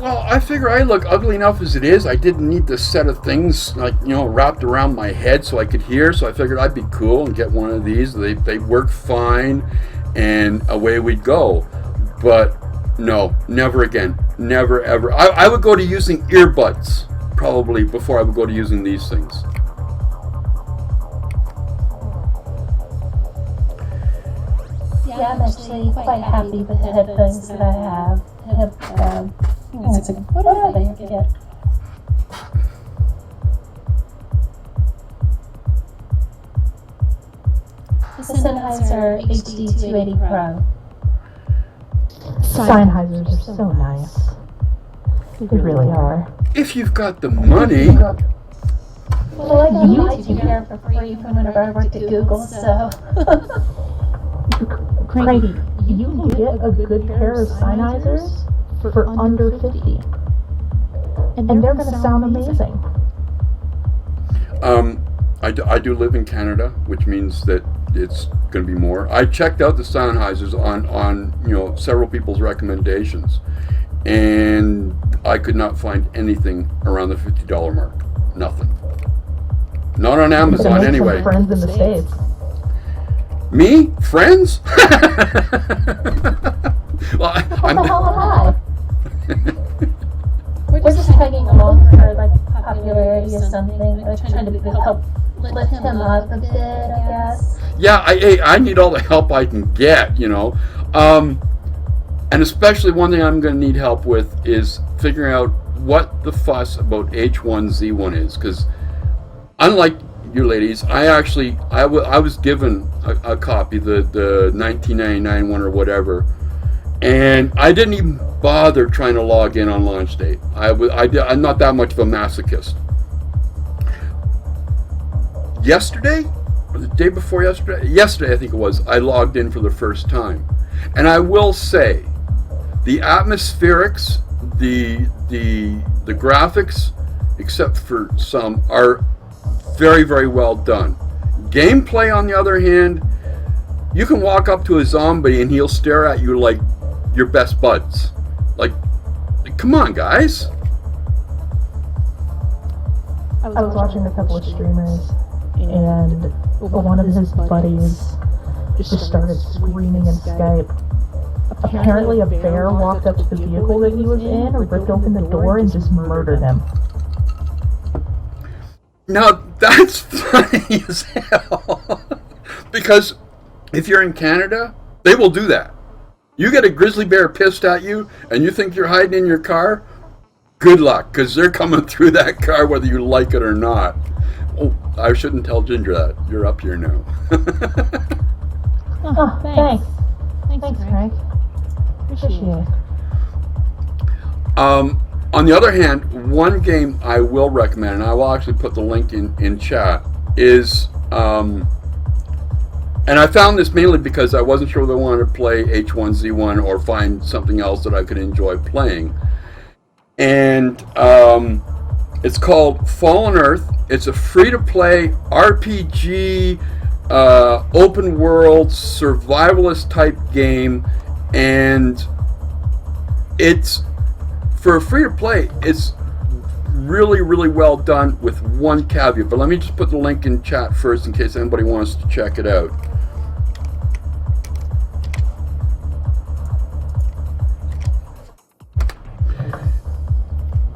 Well, I figure I look ugly enough as it is. I didn't need this set of things wrapped around my head so I could hear. So I figured I'd be cool and get one of these. They work fine, and away we'd go. But no, never again. Never ever. I would go to using earbuds probably before I would go to using these things. Yeah, I'm actually quite happy with the headphones that I have. What are they? I forget. The Sennheiser HD 280 Pro. Sennheisers are so nice. They really are. If you've got the money. Well, I got YouTube here for free from whenever I worked at Google, so. Cranky, you can get a good pair of Sennheisers for under $50. And they're going to sound amazing. I do live in Canada, which means that it's going to be more. I checked out the Sennheisers on several people's recommendations, and I could not find anything around the $50 mark. Nothing. Not on Amazon anyway. Friends in the States. Me? Friends? Well, What the hell am I? We're just tagging along for like popularity or something, like trying to help lift him up a bit, I guess. Yeah, I need all the help I can get, and especially one thing I'm going to need help with is figuring out what the fuss about H1Z1 is, because unlike you ladies, I was given a copy, the 1999 one or whatever, and I didn't even bother trying to log in on launch date. I'm not that much of a masochist. Yesterday, or the day before yesterday I think it was, I logged in for the first time, and I will say, the atmospherics, the graphics, except for some, are very, very well done. Gameplay, on the other hand, you can walk up to a zombie and he'll stare at you like your best buds. Like, come on, guys. I was watching a couple of streamers, and one of his buddies just started screaming in Skype apparently a bear walked up to the vehicle that he was in, ripped open the door, and just murdered him. Now, that's funny as hell. Because if you're in Canada, they will do that. You get a grizzly bear pissed at you, and you think you're hiding in your car, good luck, because they're coming through that car whether you like it or not. Oh, I shouldn't tell Ginger that. You're up here now. Oh, thanks. Thanks, Frank. Appreciate it. On the other hand, one game I will recommend, and I will actually put the link in chat, is, and I found this mainly because I wasn't sure whether I wanted to play H1Z1 or find something else that I could enjoy playing. And it's called Fallen Earth. It's a free-to-play RPG, open-world, survivalist-type game, and it's, for a free-to-play, it's really, really well done with one caveat. But let me just put the link in chat first in case anybody wants to check it out.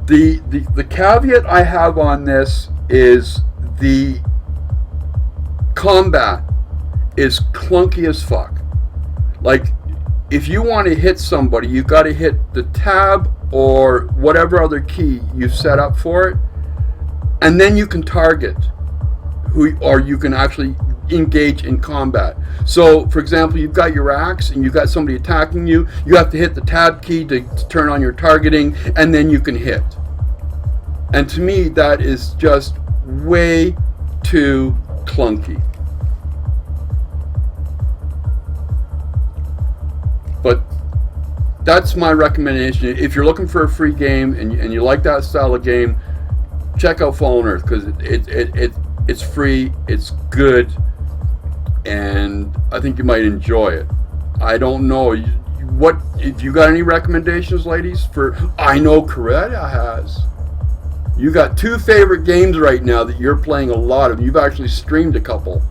The caveat I have on this is the combat is clunky as fuck. Like, if you want to hit somebody, you got to hit the tab or whatever other key you've set up for it, and then you can target who, or you can actually engage in combat. So, for example, you've got your axe and you've got somebody attacking you. You have to hit the tab key to turn on your targeting, and then you can hit. And to me, that is just way too clunky. But that's my recommendation. If you're looking for a free game and you like that style of game, check out Fallen Earth, because it's free, it's good, and I think you might enjoy it. I don't know what if you got any recommendations, ladies. For I know Coretta has. You got two favorite games right now that you're playing a lot of. You've actually streamed a couple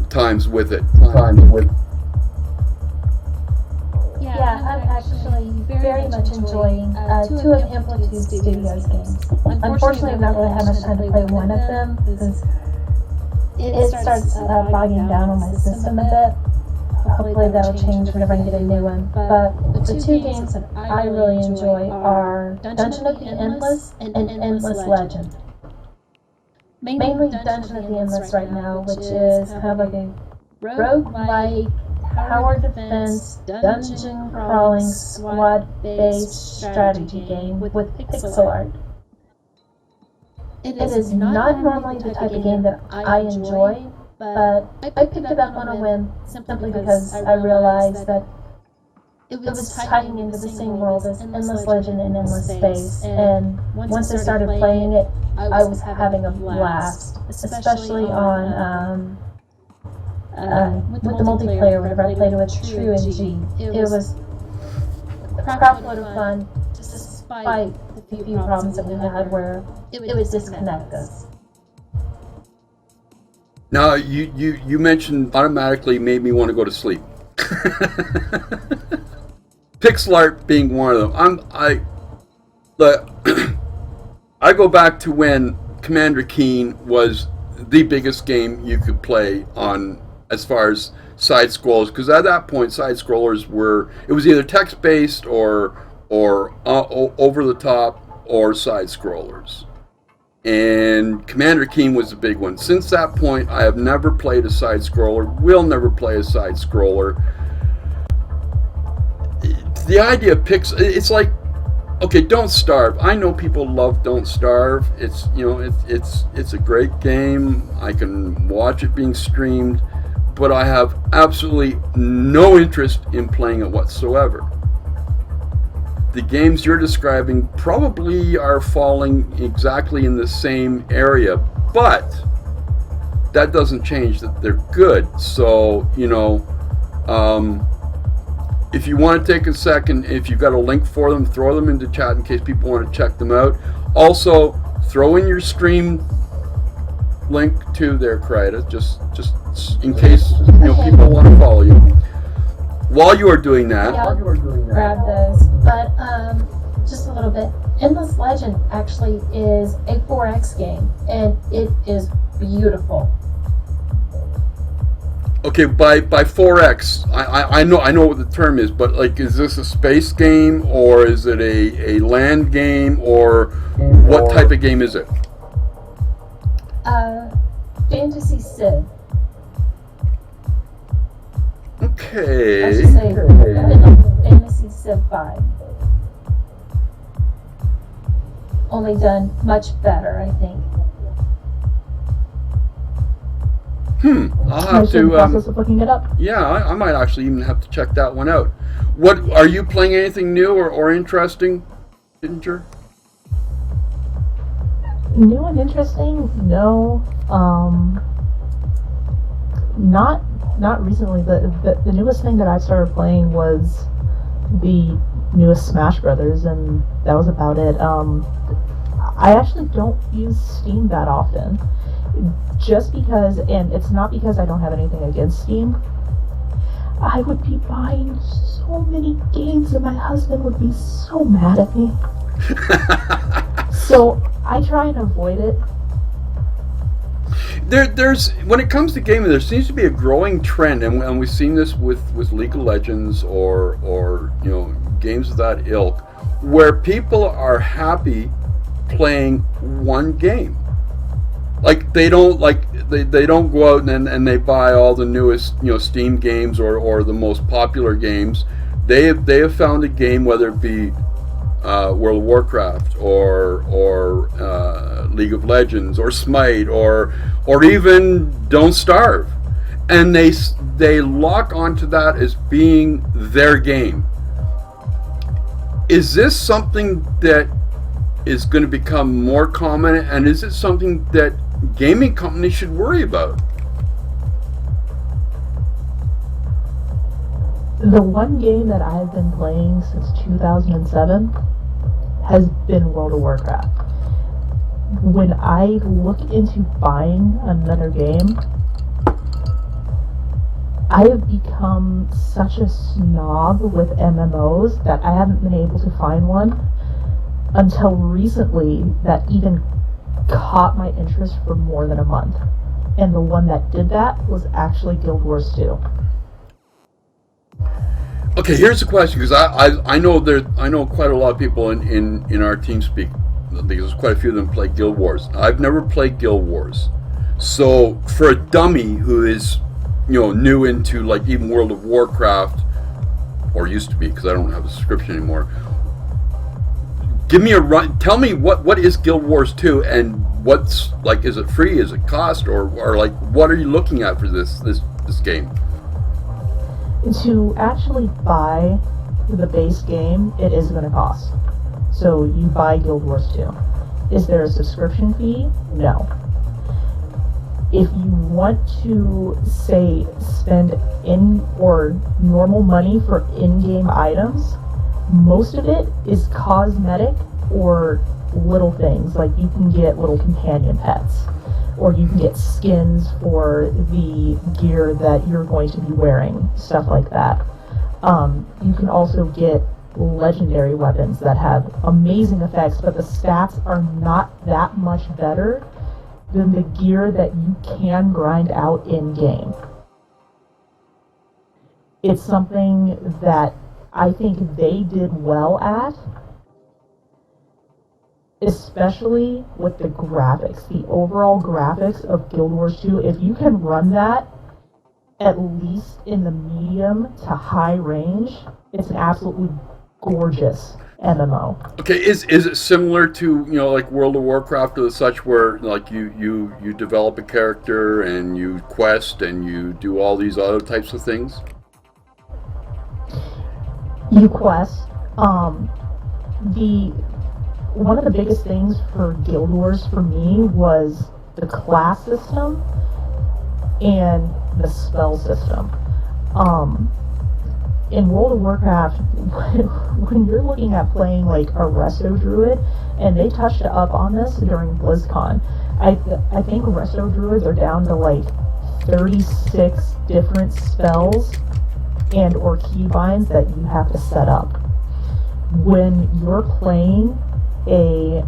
times with it. Yeah, I'm actually very much enjoying two of Amplitude Studios games. Unfortunately, I've not really had much time to play one of them because it starts bogging down on my system a bit. Hopefully that'll change whenever I get a new one. But the two games that I really enjoy are Dungeon of the Endless and Endless Legend. Mainly Dungeon of the Endless right now, which is kind of like a roguelike tower defense, dungeon crawling, squad-based strategy game with pixel art. It is not normally the type of game that I enjoy, but I picked it up on a whim simply because I realized that it was tying into the same world as Endless Legend and Endless Space, and once I started playing it, I was having a blast, especially on with the multiplayer whenever I played it with True and G. It was a crap load of fun, despite the few problems that we had where it would disconnect us. Now, you mentioned automatically made me want to go to sleep. Pixel art being one of them. I go back to when Commander Keen was the biggest game you could play on as far as side scrollers, because at that point side scrollers it was either text based or over the top or side scrollers. And Commander Keen was the big one. Since that point, I have never played a side scroller, will never play a side scroller. The idea of pixel, it's like, okay, Don't Starve. I know people love Don't Starve. It's, it's a great game. I can watch it being streamed, but I have absolutely no interest in playing it whatsoever. The games you're describing probably are falling exactly in the same area, but that doesn't change that they're good. So, if you want to take a second, if you've got a link for them, throw them into chat in case people want to check them out. Also, throw in your stream link too there, Krita, just in case people want to follow you. while you are doing that, Yeah, grab those. But just a little bit. Endless Legend actually is a 4X game, and it is beautiful. okay, by 4X, I know what the term is, but like, is this a space game, or is it a land game, or what type of game is it? Fantasy Civ. I Okay. should say Fantasy Civ 5. Only done much better, I think. I'll I have should in the to. process of looking it up. Yeah, I might actually even have to check that one out. What are you playing? Anything new or interesting, Ginger? New and interesting? No. Not recently. The newest thing that I started playing was the newest Smash Brothers, and that was about it. I actually don't use Steam that often, just because, and it's not because I don't have anything against Steam. I would be buying so many games, and my husband would be so mad at me. So I try and avoid it. There's when it comes to gaming, there seems to be a growing trend, and we've seen this with League of Legends or games of that ilk, where people are happy playing one game. Like they don't they don't go out and they buy all the newest Steam games or the most popular games. They have found a game, whether it be World of Warcraft or League of Legends or Smite or even Don't Starve, and they lock onto that as being their game. Is this something that is going to become more common, and is it something that gaming companies should worry about? The one game that I've been playing since 2007 has been World of Warcraft. When I look into buying another game, I have become such a snob with MMOs that I haven't been able to find one until recently that even caught my interest for more than a month. And the one that did that was actually Guild Wars 2. Okay, here's the question, because I know quite a lot of people in our team speak, because quite a few of them play Guild Wars. I've never played Guild Wars, so for a dummy who is new into like even World of Warcraft, or used to be, because I don't have a subscription anymore, give me a run. Tell me what is Guild Wars 2, and what's like, is it free, is it cost, or like what are you looking at for this game? To actually buy the base game, it is going to cost. So you buy Guild Wars 2. Is there a subscription fee? No. If you want to, say, spend in or normal money for in-game items, most of it is cosmetic or little things, like you can get little companion pets, or you can get skins for the gear that you're going to be wearing, stuff like that. You can also get legendary weapons that have amazing effects, but the stats are not that much better than the gear that you can grind out in-game. It's something that I think they did well at, especially with the graphics, the overall graphics of Guild Wars 2. If you can run that at least in the medium to high range, it's an absolutely gorgeous MMO. Okay, is it similar to like World of Warcraft or such, where like you develop a character and you quest and you do all these other types of things? You quest. One of the biggest things for Guild Wars for me was the class system and the spell system. In World of Warcraft, when you're looking at playing like a Resto Druid, and they touched up on this during BlizzCon, I think Resto Druids are down to like 36 different spells and or keybinds that you have to set up. When you're playing a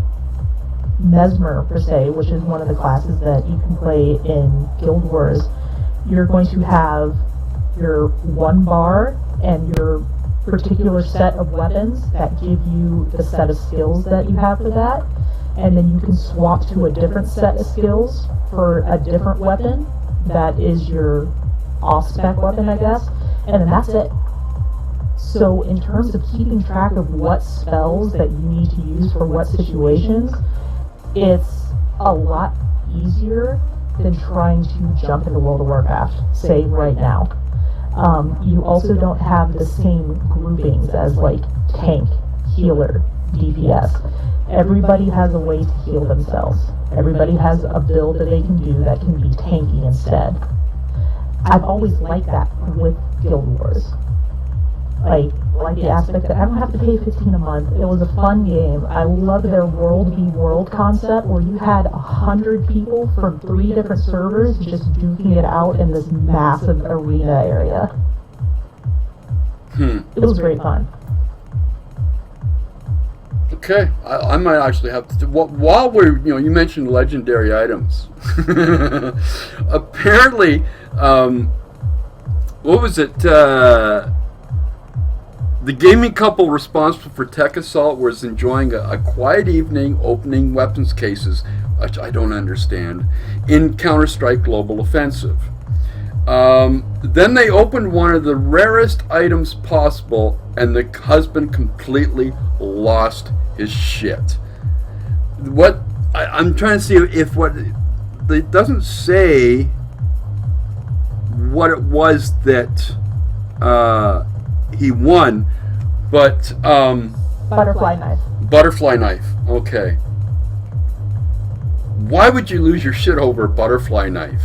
Mesmer, per se, which is one of the classes that you can play in Guild Wars, you're going to have your one bar and your particular set of weapons that give you the set of skills that you have for that, and then you can swap to a different set of skills for a different weapon that is your off-spec weapon, I guess, and then that's it. So in terms of keeping track of what spells that you need to use for what situations, it's a lot easier than trying to jump into World of Warcraft, say, right now. You also don't have the same groupings as, like, tank, healer, DPS. Everybody has a way to heal themselves. Everybody has a build that they can do that can be tanky instead. I've always liked that with Guild Wars. Like the aspect that I don't have to pay $15 a month. It was a fun game. I love their world v world concept where you had 100 people from 3 different servers just duking it out in this massive arena area. It was great fun. Okay, I might actually have to. While we're, you mentioned legendary items. Apparently, what was it? The gaming couple responsible for Tech Assault was enjoying a quiet evening opening weapons cases, which I don't understand, in Counter-Strike Global Offensive. Then they opened one of the rarest items possible, and the husband completely lost his shit. I'm trying to see if it doesn't say what it was that he won, but Butterfly knife. Butterfly knife. Okay. Why would you lose your shit over a butterfly knife?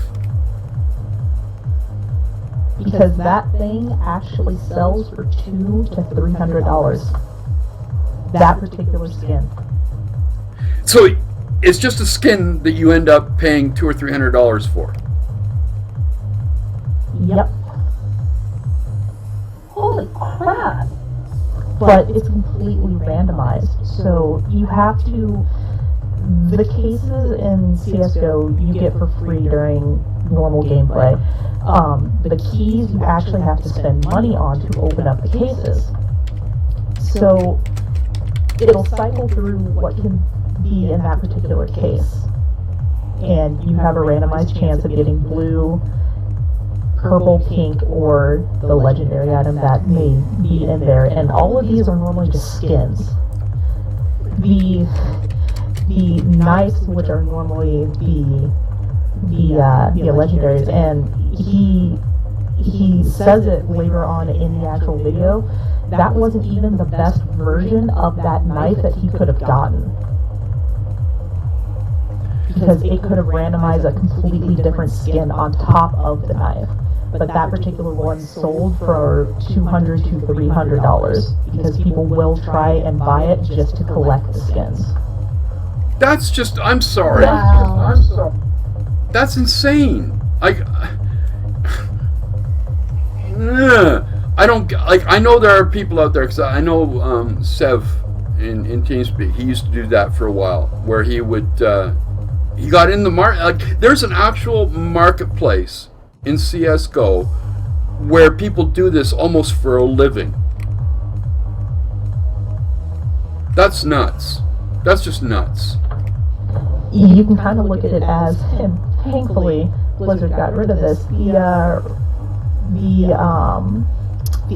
Because that thing actually sells for $200 to $300. That particular skin. So it's just a skin that you end up paying $200 or $300 for. Yep. Holy crap! But it's completely randomized. So you have to. The cases in CSGO you get for free during normal gameplay. The keys you actually have to spend money on to open up the cases. So it'll cycle through what can be in that particular case. And you have a randomized chance of getting blue, purple, pink, or the legendary item that may be in there. And all of these are normally just skins. The knights, which are normally the legendaries, and he says it later on in the actual video, that wasn't even the best version of that knife that he could have gotten. Because it could have randomized a completely different skin on top of the knife. But that particular one sold for $200 to $300 because people will try and buy it just to collect the skins. That's just, I'm sorry. Wow. I'm sorry. That's insane. I don't, like, I know there are people out there, because I know Sev in TeamSpeak, he used to do that for a while, where he would, he got in the market, like, there's an actual marketplace in CSGO where people do this almost for a living. That's nuts. That's just nuts. You can kind of look at it as, and thankfully Blizzard got rid of this, the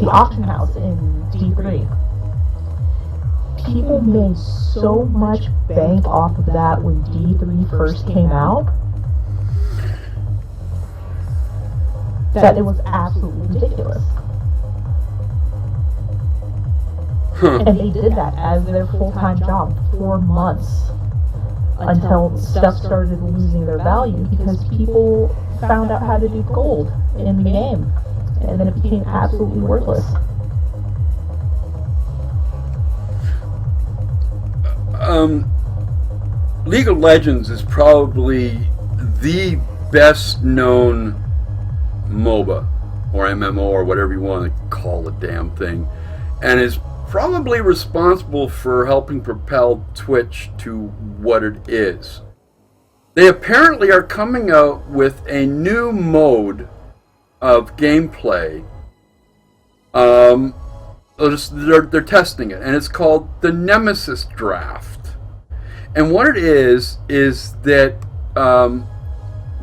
auction house in D3. People made so much bank off of that when D3 first came out that it was absolutely ridiculous. And they did that as their full-time job for months until stuff started losing their value because people found out how to do gold in the game, and then it became absolutely worthless. League of Legends is probably the best known MOBA or MMO, or whatever you want to call the damn thing, and is probably responsible for helping propel Twitch to what it is. They apparently are coming out with a new mode of gameplay. They're testing it, and it's called the Nemesis Draft. And what it is that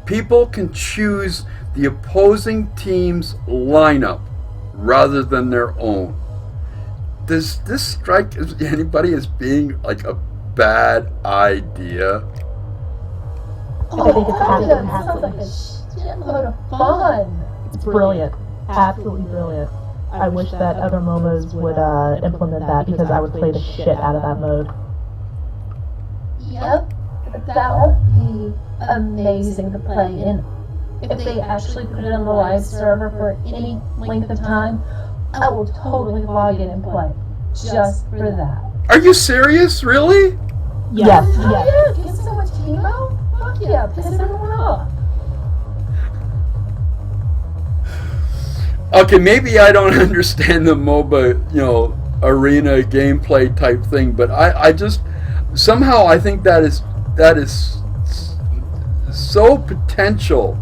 people can choose the opposing team's lineup rather than their own. Does this strike anybody as being like a bad idea? I think it's that sounds absolutely like a shitload of fun. It's brilliant. Absolutely brilliant. I wish that other MOBAs would implement that, because I would play the shit out of that mode. Yep, that would be amazing to play. And if they actually put it on the live server for any length of time, I will totally log in and play just for that. Are you serious? Really? Yes, Oh yes. yeah, get so much chemo? Fuck yeah, piss everyone off. Okay, maybe I don't understand the MOBA, arena gameplay type thing, but I just somehow I think that is so potential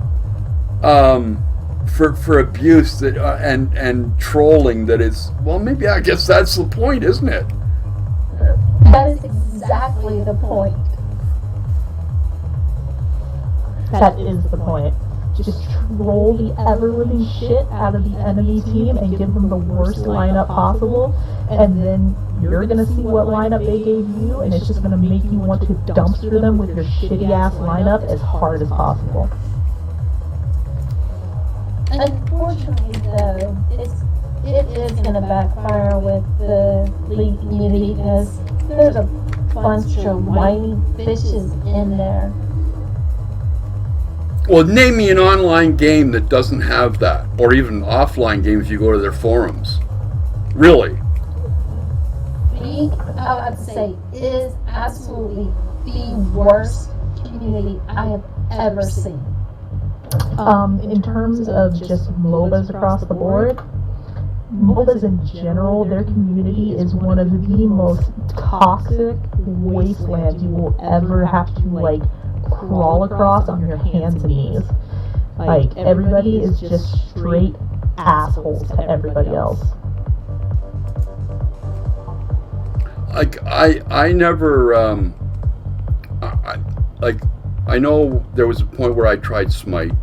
for abuse that and trolling that it's, well, maybe I guess that's the point, isn't it? That is exactly the point. That is the point. Just troll the ever-living shit out of the enemy team and give them the worst lineup possible, and then you're gonna see what lineup they gave you, and it's just gonna make you want to dumpster them with your shitty-ass lineup as hard as possible. Unfortunately, though, it is going to backfire with the league community, because there's a bunch of whiny bitches in there. Well, name me an online game that doesn't have that, or even offline game if you go to their forums. Really? League, I would say, is absolutely the worst community I have ever seen. In terms of just MOBAs across the board, MOBAs in general, their community is one of the most toxic wastelands you will ever have to, crawl across on your hands and knees. Everybody is just straight assholes to everybody else. I never, I know there was a point where I tried Smite,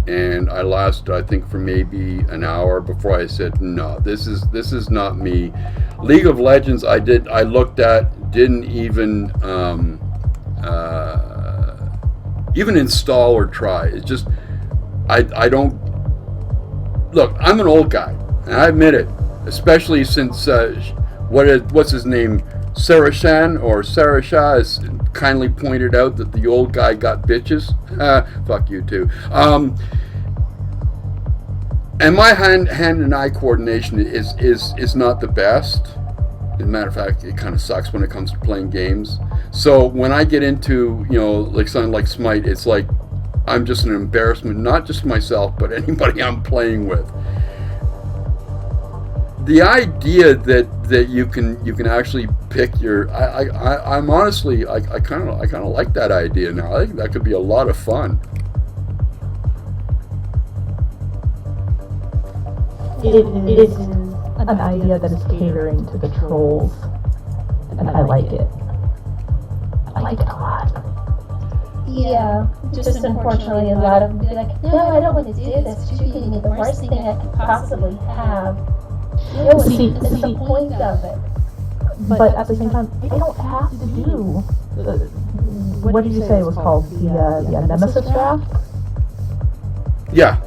and I lasted, I think, for maybe an hour before I said, no, this is not me. League of Legends, I looked at, didn't even install or try. It's just, I don't, look, I'm an old guy, and I admit it, especially since, what's his name, Sarashan has kindly pointed out that the old guy got bitches. Fuck you too. And my hand and eye coordination is not the best. As a matter of fact, it kind of sucks when it comes to playing games. So when I get into, something like Smite, it's like I'm just an embarrassment, not just myself, but anybody I'm playing with. The idea that you can actually pick your, I'm honestly, I kind of like that idea now. I think that could be a lot of fun. It is an idea that is catering to the trolls, and I like it. I like it a lot. Yeah, just unfortunately a lot of them be like, no, I don't want to do this. You're giving me the worst thing I could possibly have. See, This is the point of it. but at the same time, they don't have to do. What did you say it was called? The Nemesis draft? Yeah.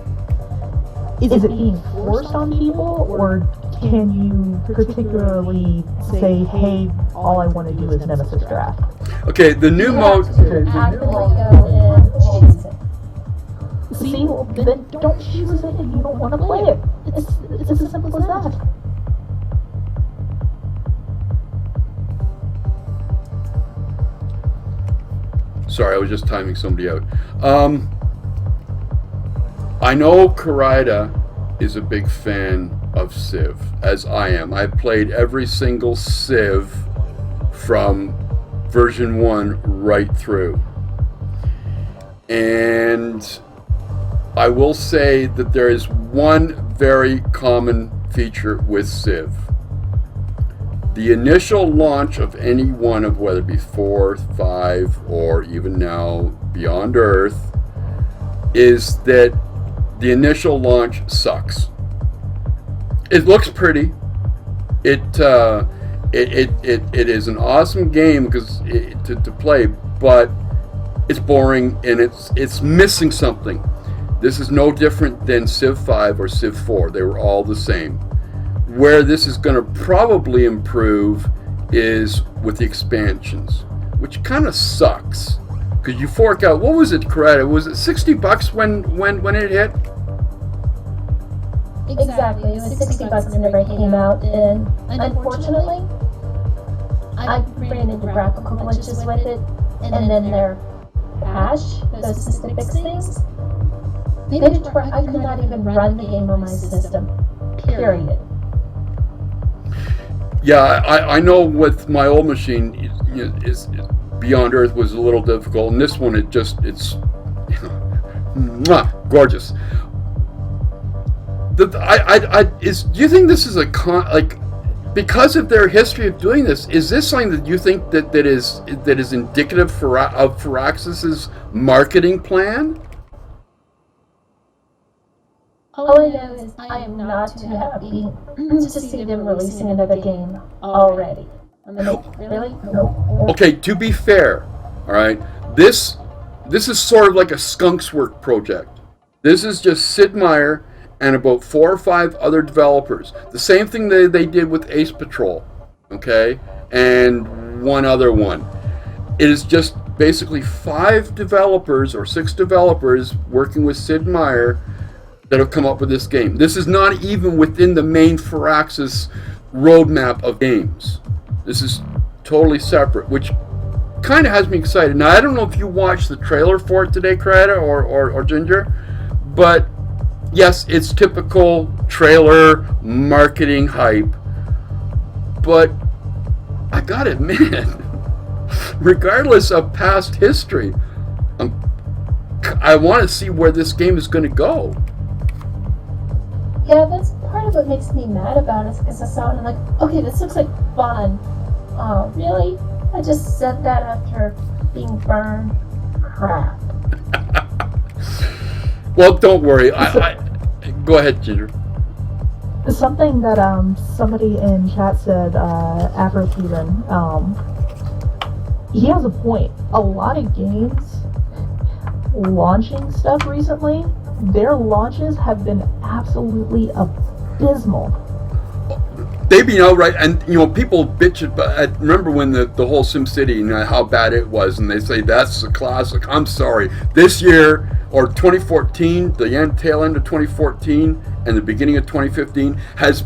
Is it being forced on people, or can you particularly say, hey, all I want to do is Nemesis draft? Okay, the new mode. Actively go and choose it. See, well, then don't choose it if you don't want to play it. It's as simple as that. Sorry, I was just timing somebody out. I know Karida is a big fan of Civ, as I am. I've played every single Civ from version 1 right through. And I will say that there is one very common feature with Civ. The initial launch of any one of, whether it be 4, 5, or even now Beyond Earth, is that the initial launch sucks. It looks pretty. It is an awesome game to play, but it's boring and it's missing something. This is no different than Civ 5 or Civ 4. They were all the same. Where this is going to probably improve is with the expansions, which kind of sucks because you fork out, what was it, Coretta? Was it $60 when it hit? Exactly. It was $60 whenever it came out, and unfortunately, I ran into graphical glitches with it, and then their patch, those system fix things, made it to where I could not even run the game on my system. Period. Yeah, I know with my old machine, is Beyond Earth was a little difficult, and this one it's gorgeous. Do you think this is because of their history of doing this? Is this something that you think that is indicative of Firaxis's marketing plan? All I know is I am not too happy to see them releasing another game already. I mean, really? No. Okay, to be fair, all right, this is sort of like a Skunk's Work project. This is just Sid Meier and about 4 or 5 other developers. The same thing they did with Ace Patrol, okay, and one other one. It is just basically 5 developers or 6 developers working with Sid Meier that have come up with this game. This is not even within the main Firaxis roadmap of games. This is totally separate, which kind of has me excited. Now, I don't know if you watched the trailer for it today, Coretta or Ginger, but yes, it's typical trailer marketing hype. But I gotta admit, regardless of past history, I want to see where this game is going to go. Yeah, that's part of what makes me mad about it, because I saw it and I'm like, okay, this looks like fun. Oh, really? I just said that after being burned? Crap. Well, don't worry. Go ahead, Ginger. Something that somebody in chat said, Afro-Cuban, he has a point. A lot of games launching stuff recently, their launches have been absolutely abysmal. They've been outright, and people bitch it, but I remember when the whole SimCity, how bad it was, and they say that's a classic. I'm sorry. This year, or 2014, the tail end of 2014 and the beginning of 2015 has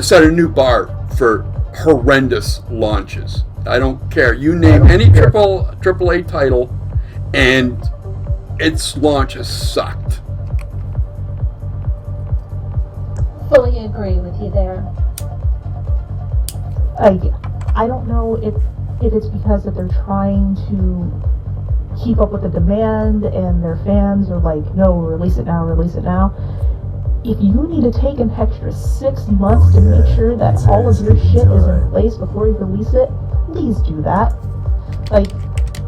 set a new bar for horrendous launches. I don't care. You name any AAA title, and its launch has sucked. Fully agree with you there. I don't know if it's because that they're trying to keep up with the demand and their fans are like, no, release it now. If you need to take an extra 6 months to make sure that all of your shit is in place before you release it, please do that.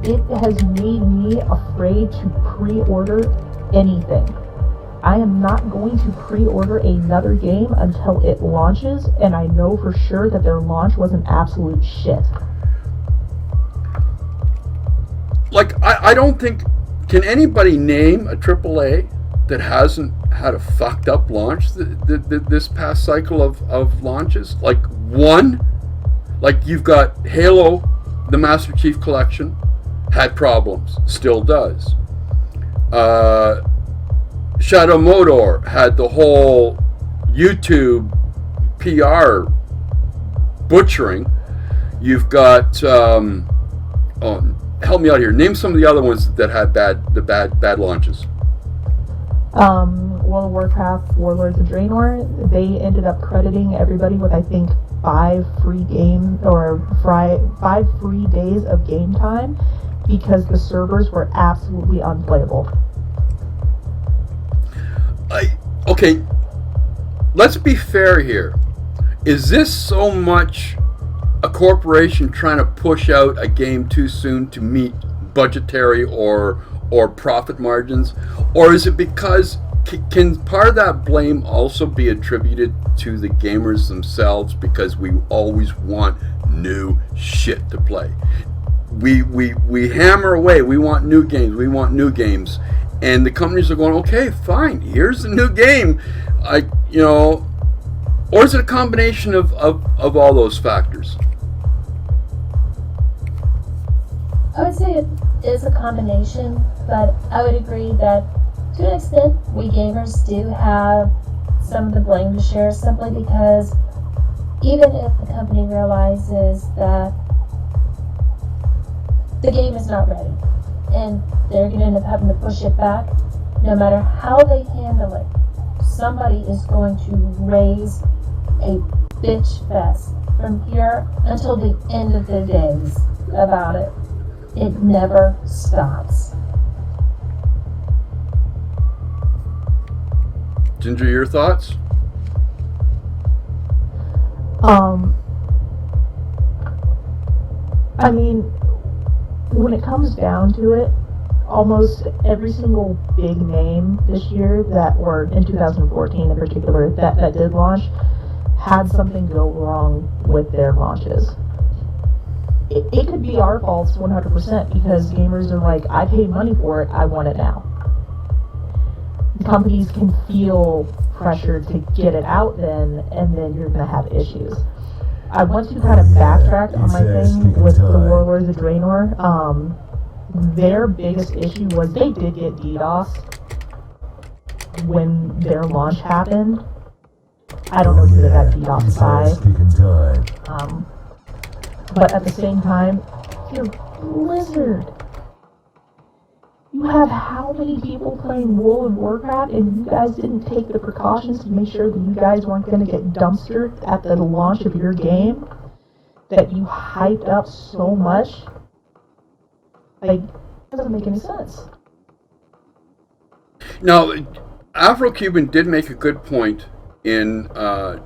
It has made me afraid to pre-order anything. I am not going to pre-order another game until it launches, and I know for sure that their launch was an absolute shit. I don't think, can anybody name a AAA that hasn't had a fucked up launch this past cycle of launches? One? You've got Halo, the Master Chief Collection, had problems, still does. Shadow Modor had the whole YouTube PR butchering. You've got help me out here. Name some of the other ones that had bad launches. World of Warcraft, Warlords of Draenor, they ended up crediting everybody with, I think, 5 free days of game time because the servers were absolutely unplayable. Okay, let's be fair here. Is this so much a corporation trying to push out a game too soon to meet budgetary or profit margins, or is it because can part of that blame also be attributed to the gamers themselves because we always want new shit to play? We hammer away. We want new games. And the companies are going, okay, fine, here's the new game. Or is it a combination of all those factors? I would say it is a combination, but I would agree that to an extent we gamers do have some of the blame to share, simply because even if the company realizes that the game is not ready and they're going to end up having to push it back, no matter how they handle it, somebody is going to raise a bitch fest from here until the end of the days about it. It never stops. Ginger, your thoughts? I mean, when it comes down to it, almost every single big name this year or in 2014 in particular, that did launch, had something go wrong with their launches. It could be our faults 100% because gamers are like, I paid money for it, I want it now. Companies can feel pressure to get it out then, and then you're going to have issues. I want to kind of backtrack on my thing with the Warlords of Draenor. Their biggest issue was they did get DDoS when their launch happened. I don't know who they got DDoS by. But at the same time, you're Blizzard. You have how many people playing World of Warcraft, and you guys didn't take the precautions to make sure that you guys weren't going to get dumpstered at the launch of your game that you hyped up so much? Like, it doesn't make any sense. Now, Afro-Cuban did make a good point in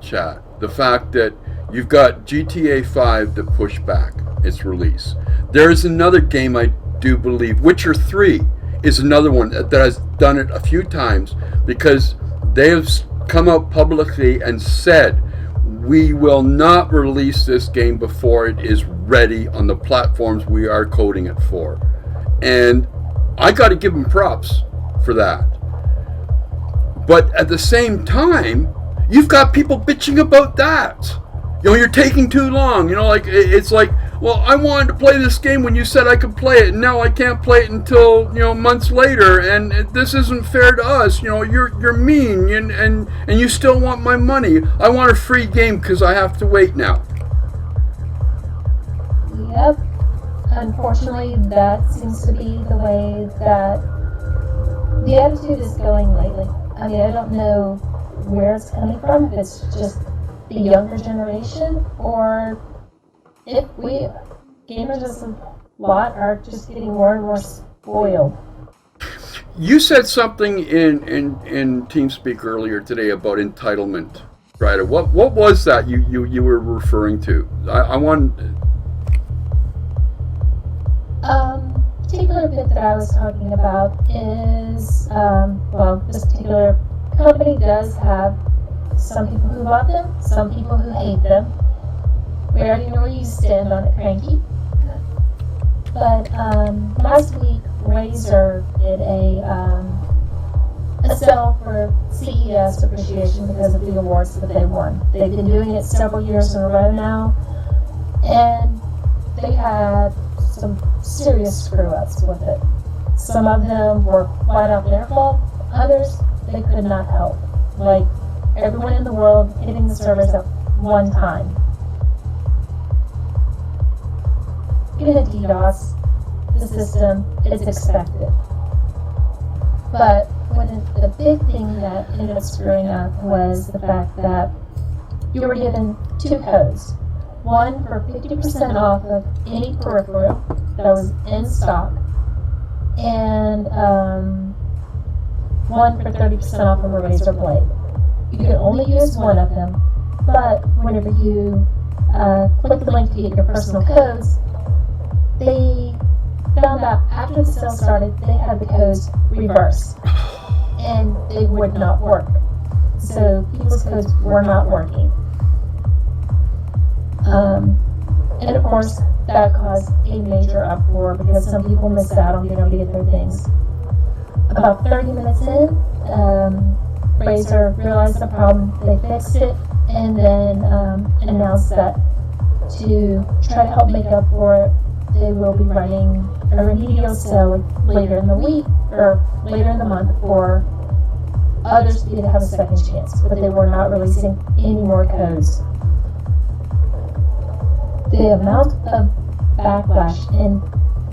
chat. The fact that you've got GTA 5 to push back its release. There is another game I do believe, Witcher 3 is another one that has done it a few times because they have come out publicly and said, we will not release this game before it is ready on the platforms we are coding it for. And I got to give them props for that. But at the same time, you've got people bitching about that. You're taking too long. It's like, well, I wanted to play this game when you said I could play it, and now I can't play it until months later, and this isn't fair to us. You're mean, and you still want my money. I want a free game because I have to wait now. Yep. Unfortunately, that seems to be the way that the attitude is going lately. I mean, I don't know where it's coming from, if it's just the younger generation, or if we gamers as a lot are just getting more and more spoiled. You said something in TeamSpeak earlier today about entitlement, right? What was that you were referring to? I want. Particular bit that I was talking about is, this particular company does have some people who love them, some people who hate them. We already know where you stand on it, Cranky. But last week, Razer did a sale for CES appreciation because of the awards that they won. They've been doing it several years in a row now, and they had some serious screw-ups with it. Some of them were flat out their fault, others they could not help. Like everyone in the world hitting the servers at one time. Given a DDoS, the system is expected. But the big thing that ended up screwing up was the fact that you were given 2 codes. One for 50% off of any peripheral that was in stock, and one for 30% off of a razor blade. You could only use one of them, but whenever you click the link to get your personal codes, they found out after the sale started they had the codes reversed, and they would not work. So people's codes were not working. And of course, that caused a major uproar because some people missed out on being able to get their things. About 30 minutes in, Razer realized the problem, they fixed it, and then announced that to try to help make up for it, they will be running a remedial sale later in the week, or later in the month, for others to have a second chance, but they were not releasing any more codes. The amount of backlash and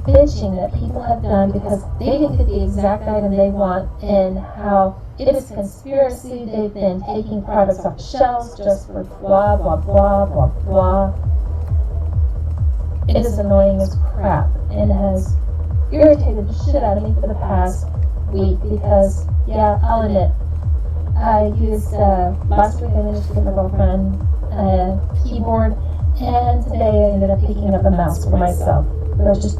bitching that people have done because they didn't get the exact item they want, and how it is conspiracy, they've been taking products off the shelves just for blah, blah, blah, blah, blah. It is annoying as crap and has irritated the shit out of me for the past week because, yeah, I'll admit, I used, last week I managed to get my girlfriend a keyboard, and today I ended up picking up a mouse for myself. But I was just,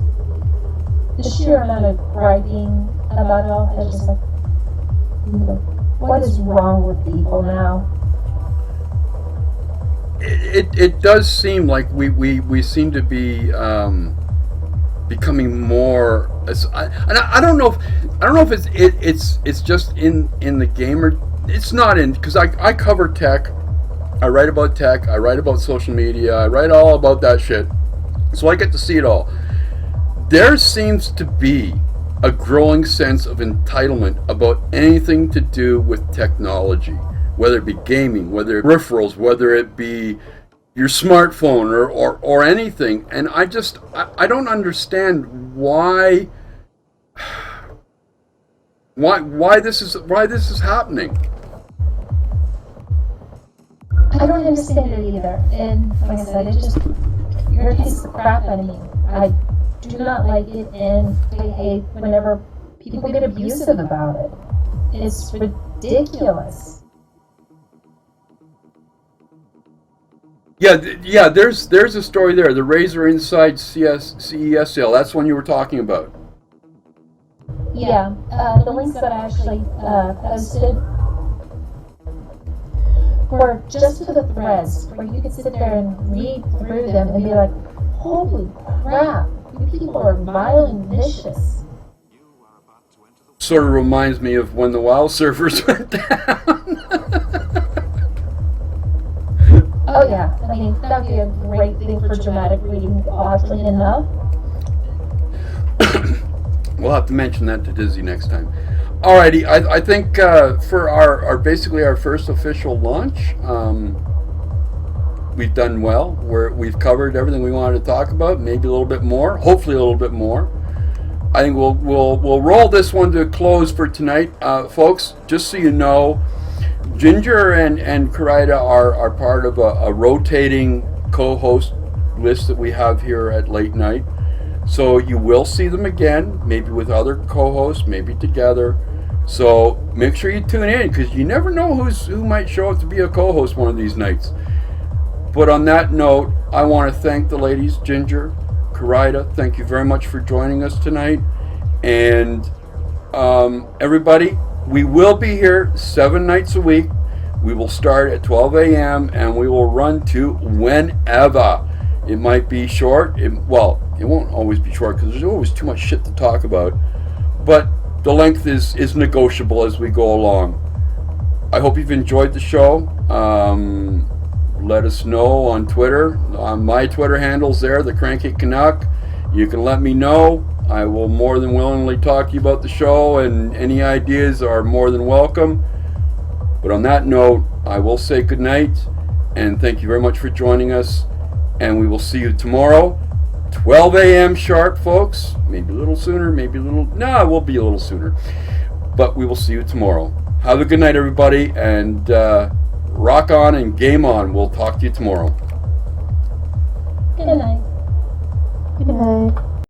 the sheer amount of griping about it all has just like, what is wrong with people now? It does seem like we seem to be becoming more. I don't know if it's just in the gamer. It's not in, because I cover tech. I write about tech. I write about social media. I write all about that shit. So I get to see it all. There seems to be a growing sense of entitlement about anything to do with technology, whether it be gaming, whether it be peripherals, whether it be your smartphone or anything. And I don't understand why this is happening. I don't understand it either, and like I said, it just irritates the crap out of me. I do not like it, and I hate whenever people get abusive about it. It's ridiculous. Yeah. There's a story there. The Razer Inside CES sale. That's one you were talking about. Yeah, the links that I actually posted were just for the threads, where you could sit there and read through them and be like, holy crap, you people are vile and vicious. Sort of reminds me of when the WoW servers went down. Oh yeah, I mean, that'd be a great thing for dramatic reading, oddly enough. We'll have to mention that to Dizzy next time. Alrighty, I think for our basically our first official launch, we've done well. We've covered everything we wanted to talk about, maybe a little bit more, hopefully a little bit more. I think we'll roll this one to a close for tonight, folks. Just so you know, Ginger and Karida are part of a rotating co-host list that we have here at Late Night. So you will see them again, maybe with other co-hosts, maybe together. So make sure you tune in, because you never know who might show up to be a co-host one of these nights. But on that note, I want to thank the ladies, Ginger, Karida. Thank you very much for joining us tonight. And everybody, we will be here 7 nights a week. We will start at 12 a.m. and we will run to whenever. It might be short. It won't always be short because there's always too much shit to talk about. But the length is negotiable as we go along. I hope you've enjoyed the show. Let us know on Twitter. My Twitter handle's there, the Cranky Canuck. You can let me know. I will more than willingly talk to you about the show, and any ideas are more than welcome. But on that note, I will say good night, and thank you very much for joining us. And we will see you tomorrow, 12 a.m. sharp, folks. Maybe a little sooner, maybe a little... No, we'll be a little sooner. but we will see you tomorrow. Have a good night, everybody, and rock on and game on. We'll talk to you tomorrow. Good night. Good night.